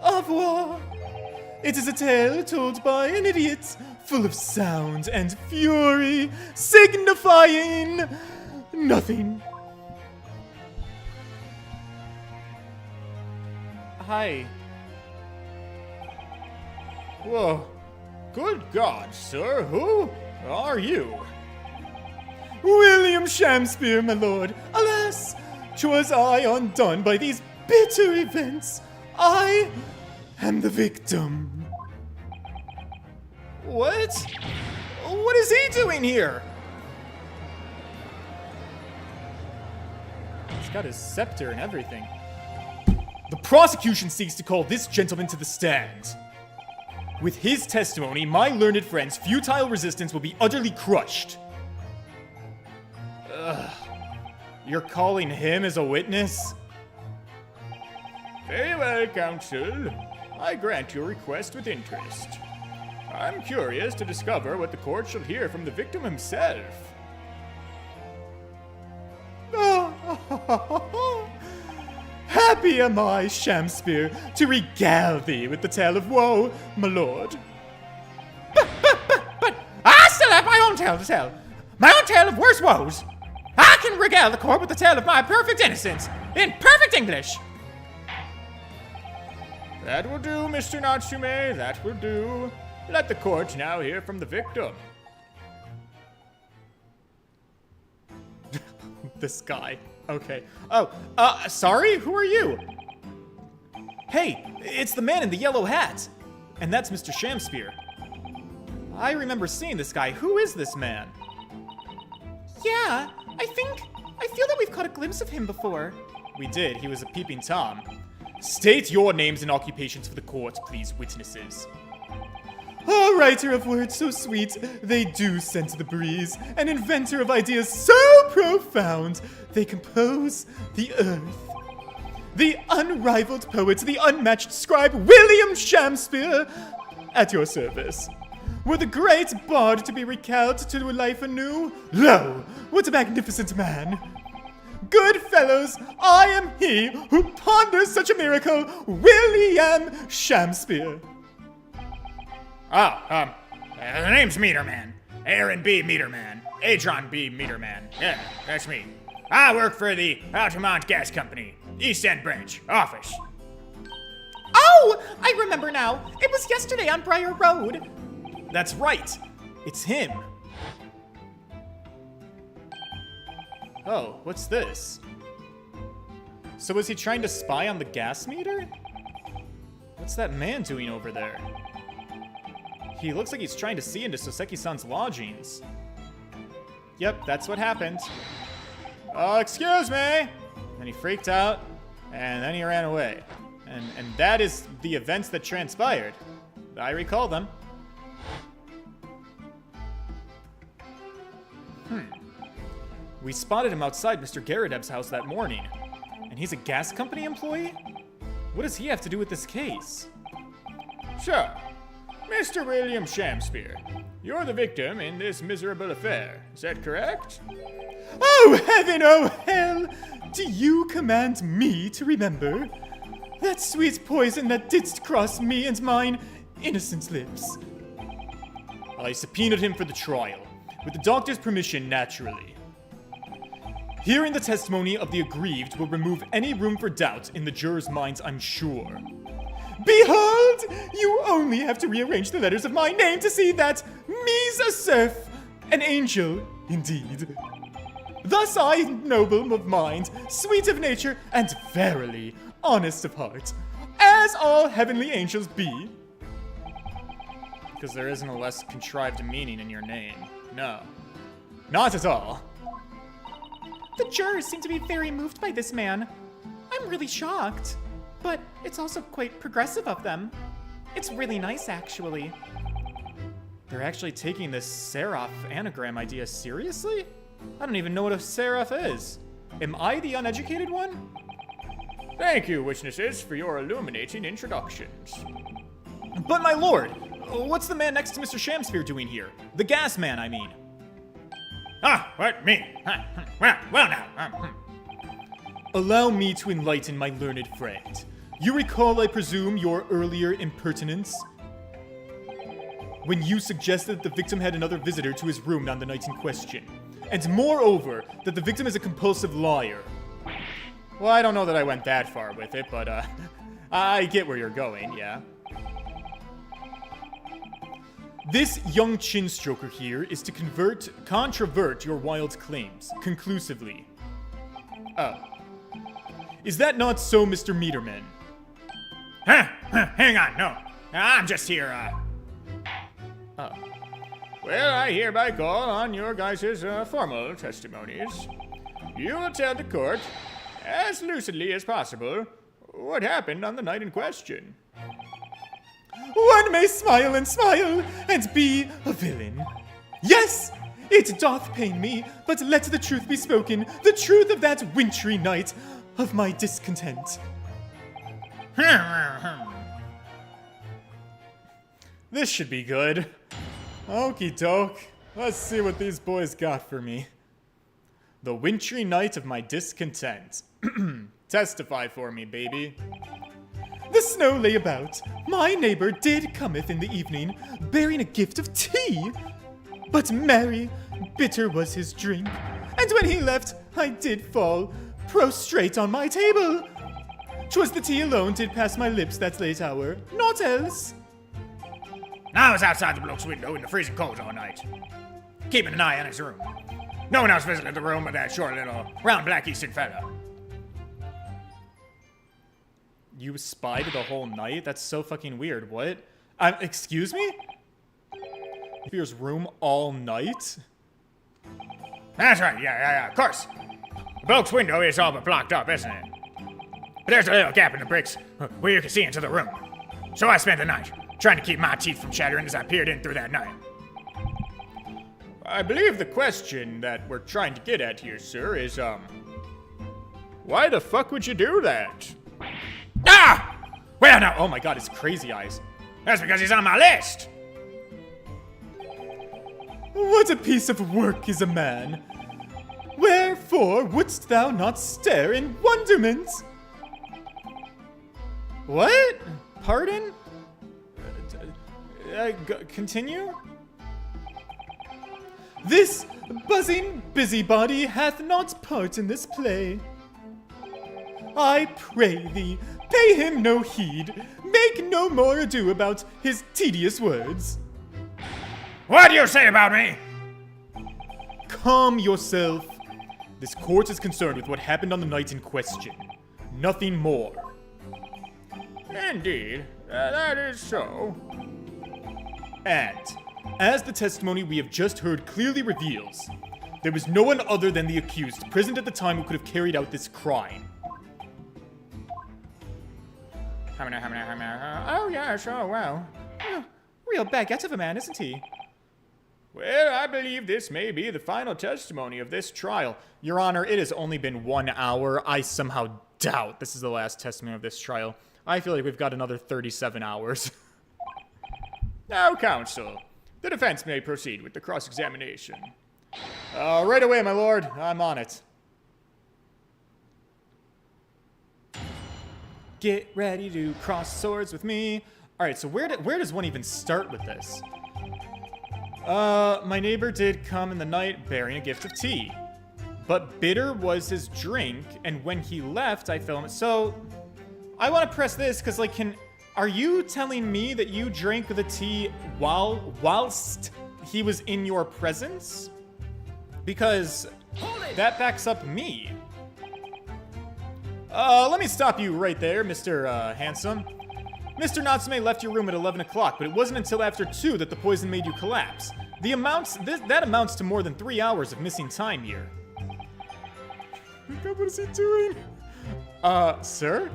Au revoir. It is a tale told by an idiot, full of sound and fury, signifying nothing. Hi. Whoa. Good God, sir. Who are you? William Shamspear, my lord. Alas, 'twas I undone by these bitter events. I am the victim. What? What is he doing here? He's got his scepter and everything. The prosecution seeks to call this gentleman to the stand. With his testimony, my learned friend's futile resistance will be utterly crushed. Ugh. You're calling him as a witness? Very well, counsel. I grant your request with interest. I'm curious to discover what the court shall hear from the victim himself. Happy am I, Shamsphere, to regale thee with the tale of woe, my lord. But I still have my own tale to tell. My own tale of worse woes. I can regale the court with the tale of my perfect innocence in perfect English. That will do, Mr. Natsume, that will do. Let the court now hear from the victim. This guy. Okay. Oh, sorry? Who are you? Hey, it's the man in the yellow hat. And that's Mr. Shamsphere. I remember seeing this guy. Who is this man? Yeah, I feel that we've caught a glimpse of him before. We did. He was a peeping Tom. State your names and occupations for the court, please, witnesses. A writer of words so sweet, they do scent the breeze. An inventor of ideas so profound, they compose the earth. The unrivaled poet, the unmatched scribe, William Shamsphere, at your service. Were the great bard to be recalled to life anew? Lo, what a magnificent man! Good fellows, I am he who ponders such a miracle, William Shamsphere. The name's Meterman. Aaron B. Meterman. Adron B. Meterman. Yeah, that's me. I work for the Altamont Gas Company, East End Branch, office. Oh, I remember now. It was yesterday on Briar Road. That's right. It's him. Oh, what's this? So is he trying to spy on the gas meter? What's that man doing over there? He looks like he's trying to see into Soseki-san's lodgings. Yep, that's what happened. Oh, excuse me! And he freaked out, and then he ran away. And that is the events that transpired. I recall them. We spotted him outside Mr. Garadeb's house that morning. And he's a gas company employee? What does he have to do with this case? So, Mr. William Shamsphere, you're the victim in this miserable affair. Is that correct? Oh heaven, oh hell! Do you command me to remember that sweet poison that didst cross me and mine innocent lips? I subpoenaed him for the trial, with the doctor's permission, naturally. Hearing the testimony of the aggrieved will remove any room for doubt in the jurors' minds, I'm sure. Behold! You only have to rearrange the letters of my name to see that me's a serf, an angel indeed. Thus I, noble of mind, sweet of nature, and verily honest of heart, as all heavenly angels be. Because there isn't a less contrived meaning in your name. No. Not at all. The jurors seem to be very moved by this man. I'm really shocked. But it's also quite progressive of them. It's really nice, actually. They're actually taking this seraph anagram idea seriously? I don't even know what a seraph is. Am I the uneducated one? Thank you, witnesses, for your illuminating introductions. But my lord, what's the man next to Mr. Shamsphere doing here? The gas man, I mean. What, me? Well now. Allow me to enlighten my learned friend. You recall, I presume, your earlier impertinence? When you suggested that the victim had another visitor to his room on the night in question. And moreover, that the victim is a compulsive liar. Well, I don't know that I went that far with it, but, I get where you're going, yeah. This young chin-stroker here is to controvert your wild claims, conclusively. Oh. Is that not so, Mr. Meterman? Hang on, no. I'm just here, Oh. Well, I hereby call on your guys' formal testimonies. You will tell the court, as lucidly as possible, what happened on the night in question. One may smile and be a villain. Yes, it doth pain me, but let the truth be spoken, the truth of that wintry night of my discontent. This should be good. Okie doke. Let's see what these boys got for me. The wintry night of my discontent. Testify for me, baby. The snow lay about. My neighbor did cometh in the evening, bearing a gift of tea. But merry, bitter was his drink. And when he left, I did fall prostrate on my table. 'Twas the tea alone did pass my lips that late hour, naught else. I was outside the bloke's window in the freezing cold all night, keeping an eye on his room. No one else visited the room but that short little round black Eastern fella. You spied the whole night? That's so fucking weird. What? Excuse me? Spear's room all night? That's right, yeah, of course. The bloke's window is all but blocked up, isn't it? But there's a little gap in the bricks where you can see into the room. So I spent the night trying to keep my teeth from chattering as I peered in through that night. I believe the question that we're trying to get at here, sir, is, why the fuck would you do that? Ah! Well, no. Oh my god, it's crazy eyes. That's because he's on my list. What a piece of work is a man! Wherefore wouldst thou not stare in wonderment? What? Pardon? Continue? This buzzing busybody hath not part in this play. I pray thee, pay him no heed, make no more ado about his tedious words. What do you say about me? Calm yourself. This court is concerned with what happened on the night in question. Nothing more. Indeed, that is so. And, as the testimony we have just heard clearly reveals, there was no one other than the accused present at the time who could have carried out this crime. Oh, yes, oh, well. Real baguette of a man, isn't he? Well, I believe this may be the final testimony of this trial. Your Honor, it has only been 1 hour. I somehow doubt this is the last testimony of this trial. I feel like we've got another 37 hours. Now, counsel, the defense may proceed with the cross-examination. Right away, my lord. I'm on it. Get ready to cross swords with me. All right, so where does one even start with this? My neighbor did come in the night bearing a gift of tea. But bitter was his drink, and when he left, I fell in. So, I want to press this, because, like, are you telling me that you drank the tea whilst he was in your presence? Because that backs up me. Let me stop you right there, Mr. Handsome. Mr. Natsume left your room at 11 o'clock, but it wasn't until after 2 that the poison made you collapse. That amounts to more than 3 hours of missing time here. God, what is he doing? Sir?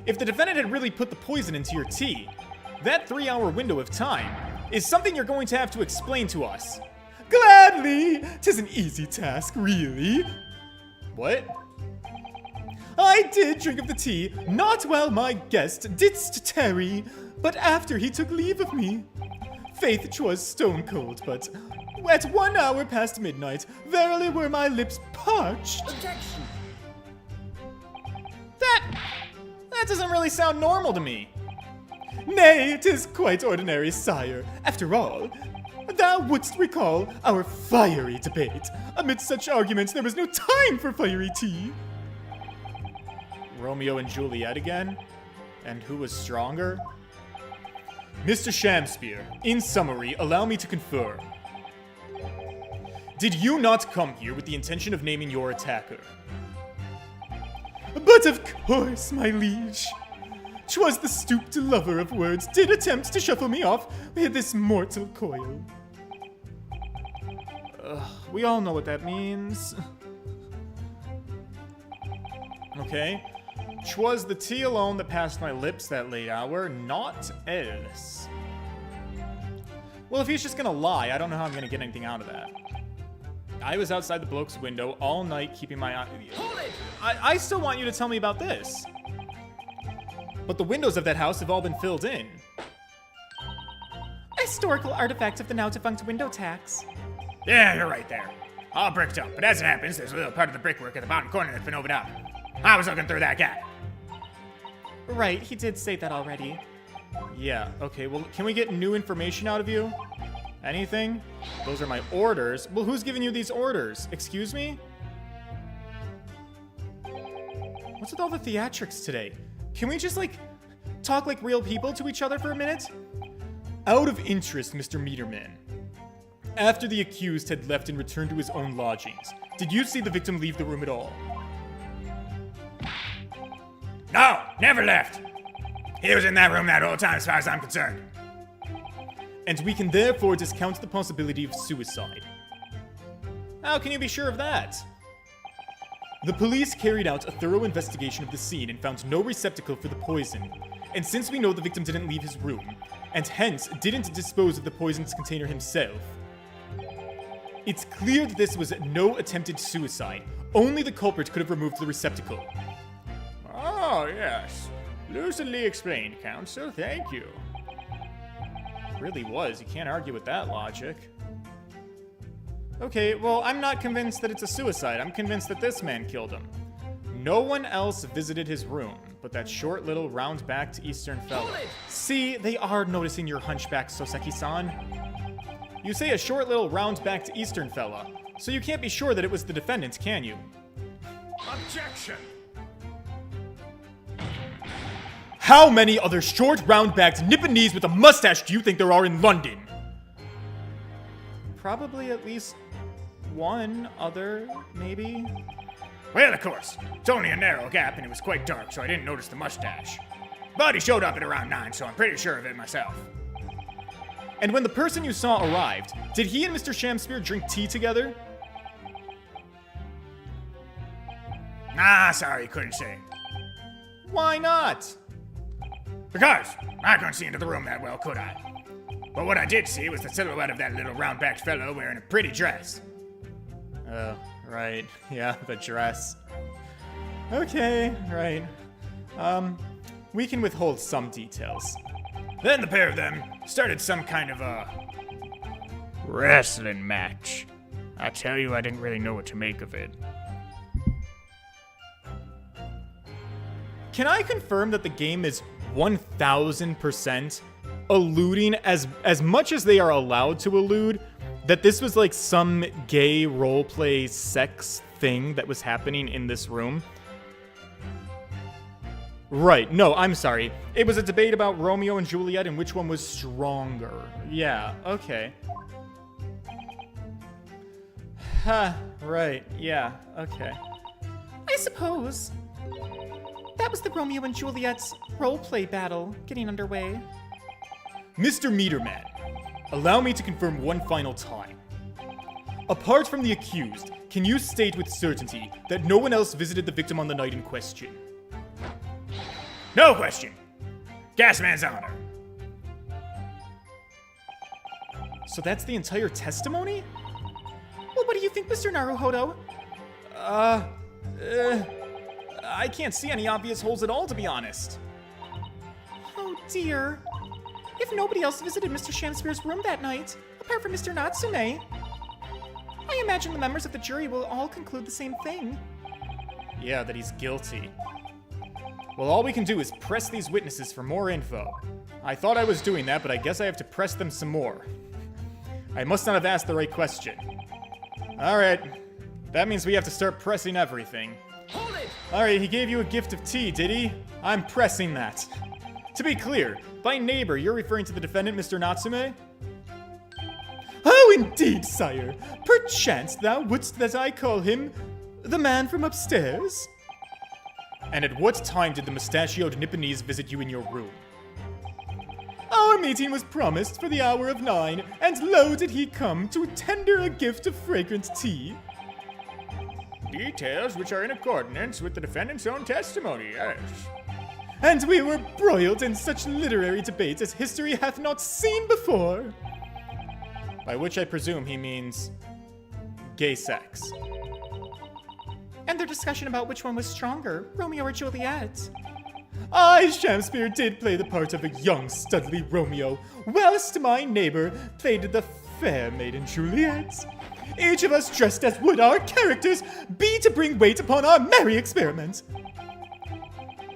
If the defendant had really put the poison into your tea, that 3-hour window of time is something you're going to have to explain to us. Gladly! 'Tis an easy task, really. What? I did drink of the tea, not while my guest didst tarry, but after he took leave of me. Faith, 'twas stone cold, but at 1 hour past midnight, verily were my lips parched. Objection. That doesn't really sound normal to me. Nay, 'tis quite ordinary, sire. After all, thou wouldst recall our fiery debate. Amidst such arguments, there was no time for fiery tea. Romeo and Juliet again? And who was stronger? Mr. Shamspeare, in summary, allow me to confirm. Did you not come here with the intention of naming your attacker? But of course, my liege. 'Twas the stooped lover of words did attempt to shuffle me off with this mortal coil. We all know what that means. Okay. 'Twas the tea alone that passed my lips that late hour, naught else. Well, if he's just gonna lie, I don't know how I'm gonna get anything out of that. I was outside the bloke's window all night keeping my eye. Hold it! I still want you to tell me about this. but the windows of that house have all been filled in. A historical artifact of the now defunct window tax. Yeah, you're right there. All bricked up, but as it happens, there's a little part of the brickwork at the bottom corner that's been opened up. I was looking through that gap. Right, he did say that already. Yeah, okay, well, can we get new information out of you? Anything? Those are my orders. Well, who's giving you these orders? Excuse me? What's with all the theatrics today? Can we just, like, talk like real people to each other for a minute? Out of interest, Mr. Meterman. After the accused had left and returned to his own lodgings, did you see the victim leave the room at all? No, never left. He was in that room that whole time as far as I'm concerned. And we can therefore discount the possibility of suicide. How can you be sure of that? The police carried out a thorough investigation of the scene and found no receptacle for the poison. And since we know the victim didn't leave his room, and hence didn't dispose of the poisoned container himself, it's clear that this was no attempted suicide. Only the culprit could have removed the receptacle. Oh, yes. Lucidly explained, Counsel. Thank you. It really was. You can't argue with that logic. Okay, well, I'm not convinced that it's a suicide. I'm convinced that this man killed him. No one else visited his room, but that short little round-backed Eastern fellow. See, they are noticing your hunchback, Soseki-san. You say a short little round-backed Eastern fella, so you can't be sure that it was the defendant, can you? Objection! How many other short, round-backed Nipponese with a mustache do you think there are in London? Probably at least one other, maybe? Well, of course, it's only a narrow gap and it was quite dark, so I didn't notice the mustache. But he showed up at around 9, so I'm pretty sure of it myself. And when the person you saw arrived, did he and Mr. Shamspear drink tea together? Nah, sorry, couldn't say. Why not? Because I couldn't see into the room that well, could I? But what I did see was the silhouette of that little round-backed fellow wearing a pretty dress. Oh, right. Yeah, the dress. Okay, right. We can withhold some details. Then the pair of them started some kind of a wrestling match. I tell you, I didn't really know what to make of it. Can I confirm that the game is 1000% alluding as much as they are allowed to allude that this was like some gay roleplay sex thing that was happening in this room? Right, no, I'm sorry. It was a debate about Romeo and Juliet and which one was stronger. Yeah, okay. Huh, right, yeah, okay. I suppose. That was the Romeo and Juliet's roleplay battle getting underway. Mr. Meterman, allow me to confirm one final time. Apart from the accused, can you state with certainty that no one else visited the victim on the night in question? No question. Gasman's honor. So that's the entire testimony? Well, what do you think, Mr. Naruhodo? I can't see any obvious holes at all, to be honest. Oh dear. If nobody else visited Mr. Shamspear's room that night, apart from Mr. Natsume, I imagine the members of the jury will all conclude the same thing. Yeah, that he's guilty. Well, all we can do is press these witnesses for more info. I thought I was doing that, but I guess I have to press them some more. I must not have asked the right question. Alright, that means we have to start pressing everything. Hold it! Alright, he gave you a gift of tea, did he? I'm pressing that. To be clear, by neighbor, you're referring to the defendant, Mr. Natsume? Oh, indeed, sire. Perchance thou wouldst that I call him the man from upstairs? And at what time did the mustachioed Nipponese visit you in your room? Our meeting was promised for the hour of 9, and lo did he come to tender a gift of fragrant tea. Details which are in accordance with the defendant's own testimony, yes. And we were broiled in such literary debate as history hath not seen before. By which I presume he means gay sex. And their discussion about which one was stronger, Romeo or Juliet. I, Shakespeare, did play the part of a young, studly Romeo, whilst my neighbor played the fair maiden Juliet. Each of us dressed as would our characters be to bring weight upon our merry experiment.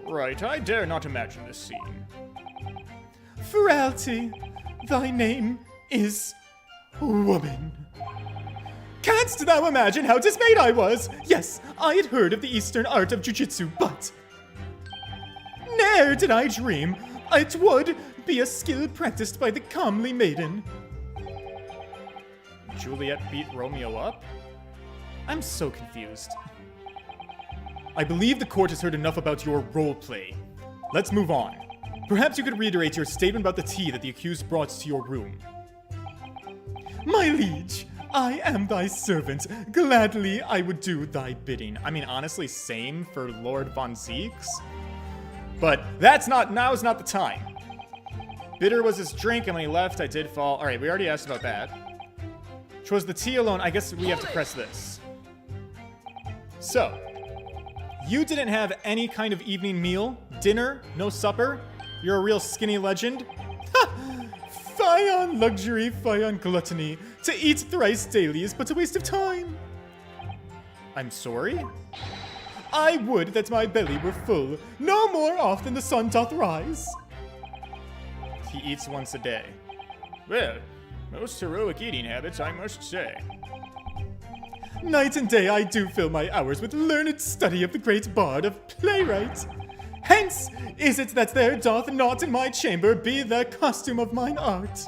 Right, I dare not imagine this scene. Frailty, thy name is woman. Canst thou imagine how dismayed I was? Yes, I had heard of the Eastern art of jujitsu, but ne'er did I dream it would be a skill practiced by the comely maiden. Juliet beat Romeo up? I'm so confused. I believe the court has heard enough about your role play. Let's move on. Perhaps you could reiterate your statement about the tea that the accused brought to your room. My liege, I am thy servant. Gladly I would do thy bidding. I mean, honestly, same for Lord Von Zeeks. But now's not the time. Bitter was his drink, and when he left, I did fall. All right, we already asked about that. Which was the tea alone. I guess we have to press this. So, you didn't have any kind of evening meal, dinner, no supper. You're a real skinny legend. Ha! Fie on luxury, fie on gluttony. To eat thrice daily is but a waste of time. I'm sorry? I would that my belly were full, no more oft than the sun doth rise. He eats once a day. Well, most heroic eating habits, I must say. Night and day I do fill my hours with learned study of the great bard of playwright. Hence is it that there doth not in my chamber be the costume of mine art.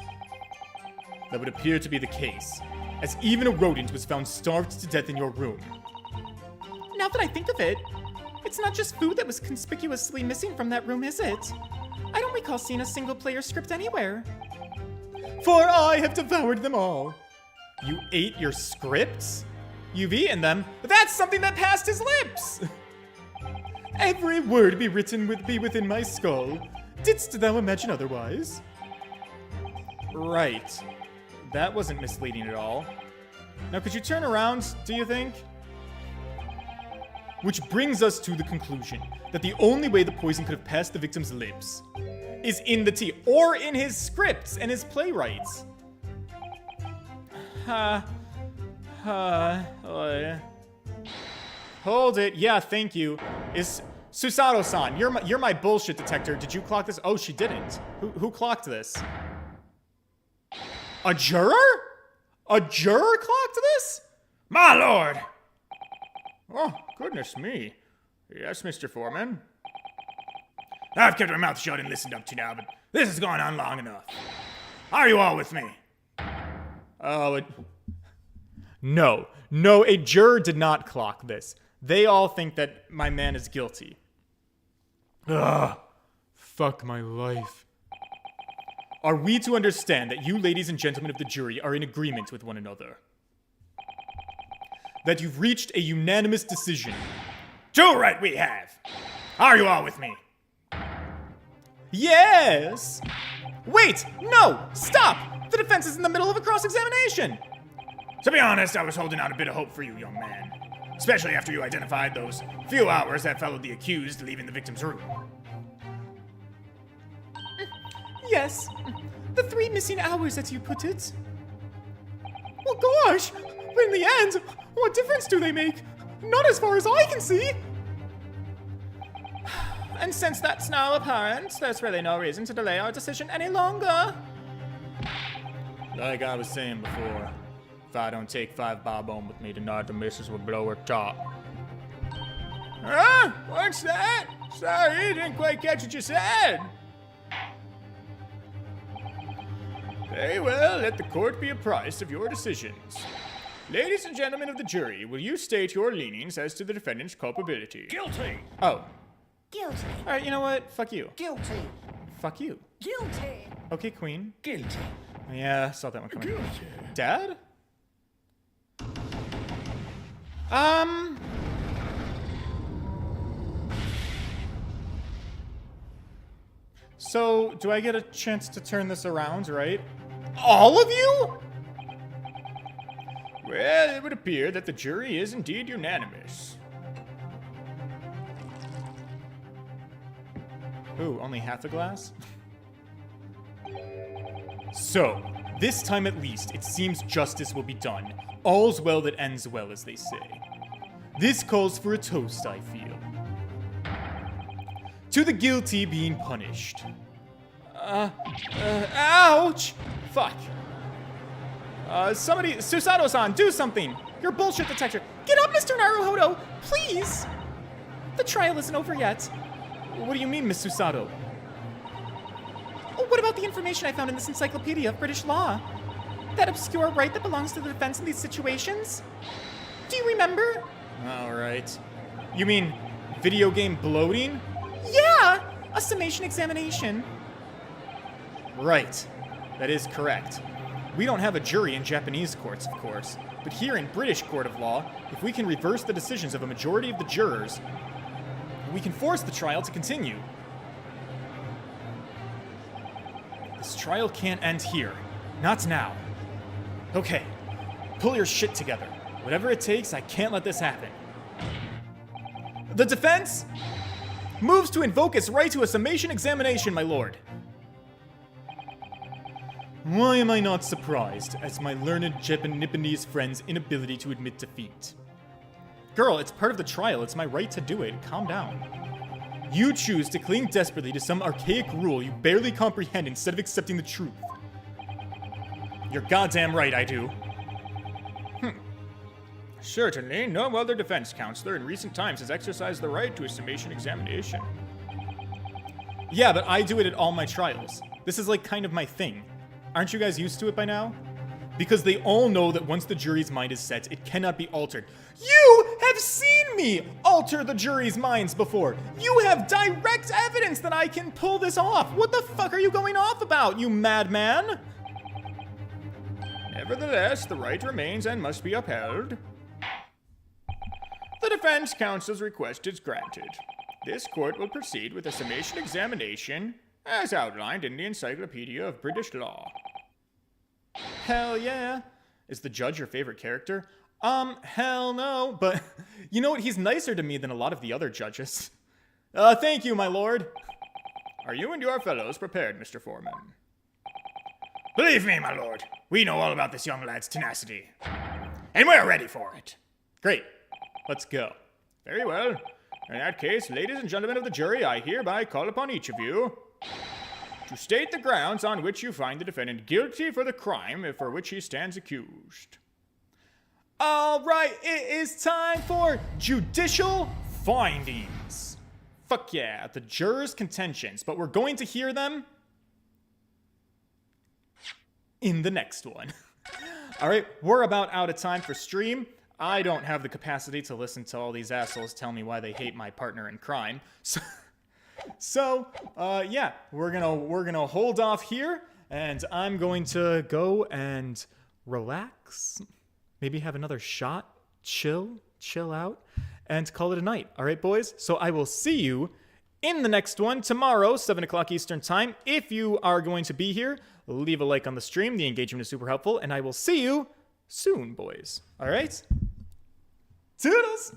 That would appear to be the case, as even a rodent was found starved to death in your room. Now that I think of it, it's not just food that was conspicuously missing from that room, is it? I don't recall seeing a single player script anywhere. For I have devoured them all. You ate your scripts? You've eaten them? That's something that passed his lips! Every word be within my skull. Didst thou imagine otherwise? Right. That wasn't misleading at all. Now could you turn around, do you think? Which brings us to the conclusion that the only way the poison could have passed the victim's lips is in the tea, or in his scripts and his playwrights. Hold it. Yeah, thank you. Is Susato-san, you're my bullshit detector. Did you clock this? Oh, she didn't. Who clocked this? A juror? A juror clocked this? My lord! Oh, goodness me. Yes, Mr. Foreman. I've kept my mouth shut and listened up to now, but this has gone on long enough. Are you all with me? Oh, No, a juror did not clock this. They all think that my man is guilty. Ugh. Fuck my life. Are we to understand that you ladies and gentlemen of the jury are in agreement with one another? That you've reached a unanimous decision? Too right we have. Are you all with me? Yes! Wait! No! Stop! The defense is in the middle of a cross-examination! To be honest, I was holding out a bit of hope for you, young man. Especially after you identified those few hours that followed the accused leaving the victim's room. Yes, the 3 missing hours as you put it. Well, gosh, but in the end, what difference do they make? Not as far as I can see. And since that's now apparent, there's really no reason to delay our decision any longer. Like I was saying before, if I don't take 5 bob home with me tonight, the missus will blow her top. Huh? What's that? Sorry, didn't quite catch what you said. Very well, let the court be apprised of your decisions. Ladies and gentlemen of the jury, will you state your leanings as to the defendant's culpability? Guilty. Oh. Guilty. Alright, you know what? Fuck you. Guilty. Fuck you. Guilty. Okay, Queen. Guilty. Yeah, saw that one coming. Guilty. Dad? So, do I get a chance to turn this around, right? All of you? Well, it would appear that the jury is indeed unanimous. Ooh, only half a glass? So, this time at least, it seems justice will be done. All's well that ends well, as they say. This calls for a toast, I feel. To the guilty being punished. Ouch! Fuck. Somebody, Susato-san, do something! Your bullshit detector. Get up, Mr. Naruhodo, please! The trial isn't over yet. What do you mean, Miss Susato? Oh, what about the information I found in this encyclopedia of British law? That obscure right that belongs to the defense in these situations? Do you remember? Alright. You mean video game bloating? Yeah! A summation examination. Right. That is correct. We don't have a jury in Japanese courts, of course, but here in British court of law, if we can reverse the decisions of a majority of the jurors, we can force the trial to continue. This trial can't end here. Not now. Okay, pull your shit together. Whatever it takes, I can't let this happen. The defense moves to invoke its right to a summation examination, my lord. Why am I not surprised, as my learned Japanese friend's inability to admit defeat? Girl, it's part of the trial. It's my right to do it. Calm down. You choose to cling desperately to some archaic rule you barely comprehend instead of accepting the truth. You're goddamn right, I do. Certainly, no other defense counselor in recent times has exercised the right to a summation examination. Yeah, but I do it at all my trials. This is like kind of my thing. Aren't you guys used to it by now? Because they all know that once the jury's mind is set, it cannot be altered. You have seen me alter the jury's minds before. You have direct evidence that I can pull this off. What the fuck are you going off about, you madman? Nevertheless, the right remains and must be upheld. The defense counsel's request is granted. This court will proceed with a summation examination as outlined in the Encyclopedia of British Law. Hell yeah. Is the judge your favorite character? Hell no. But you know what? He's nicer to me than a lot of the other judges. Thank you, my lord. Are you and your fellows prepared, Mr. Foreman? Believe me, my lord, we know all about this young lad's tenacity. And we're ready for it. Great. Let's go. Very well. In that case, ladies and gentlemen of the jury, I hereby call upon each of you to state the grounds on which you find the defendant guilty for the crime for which he stands accused. All right, it is time for judicial findings. Fuck yeah, the jurors' contentions, but we're going to hear them in the next one. All right, we're about out of time for stream. I don't have the capacity to listen to all these assholes tell me why they hate my partner in crime. So, yeah, we're gonna hold off here, and I'm going to go and relax, maybe have another shot, chill out, and call it a night. All right, boys? So I will see you in the next one tomorrow, 7 o'clock Eastern Time. If you are going to be here, leave a like on the stream. The engagement is super helpful, and I will see you soon, boys. All right? Toodles!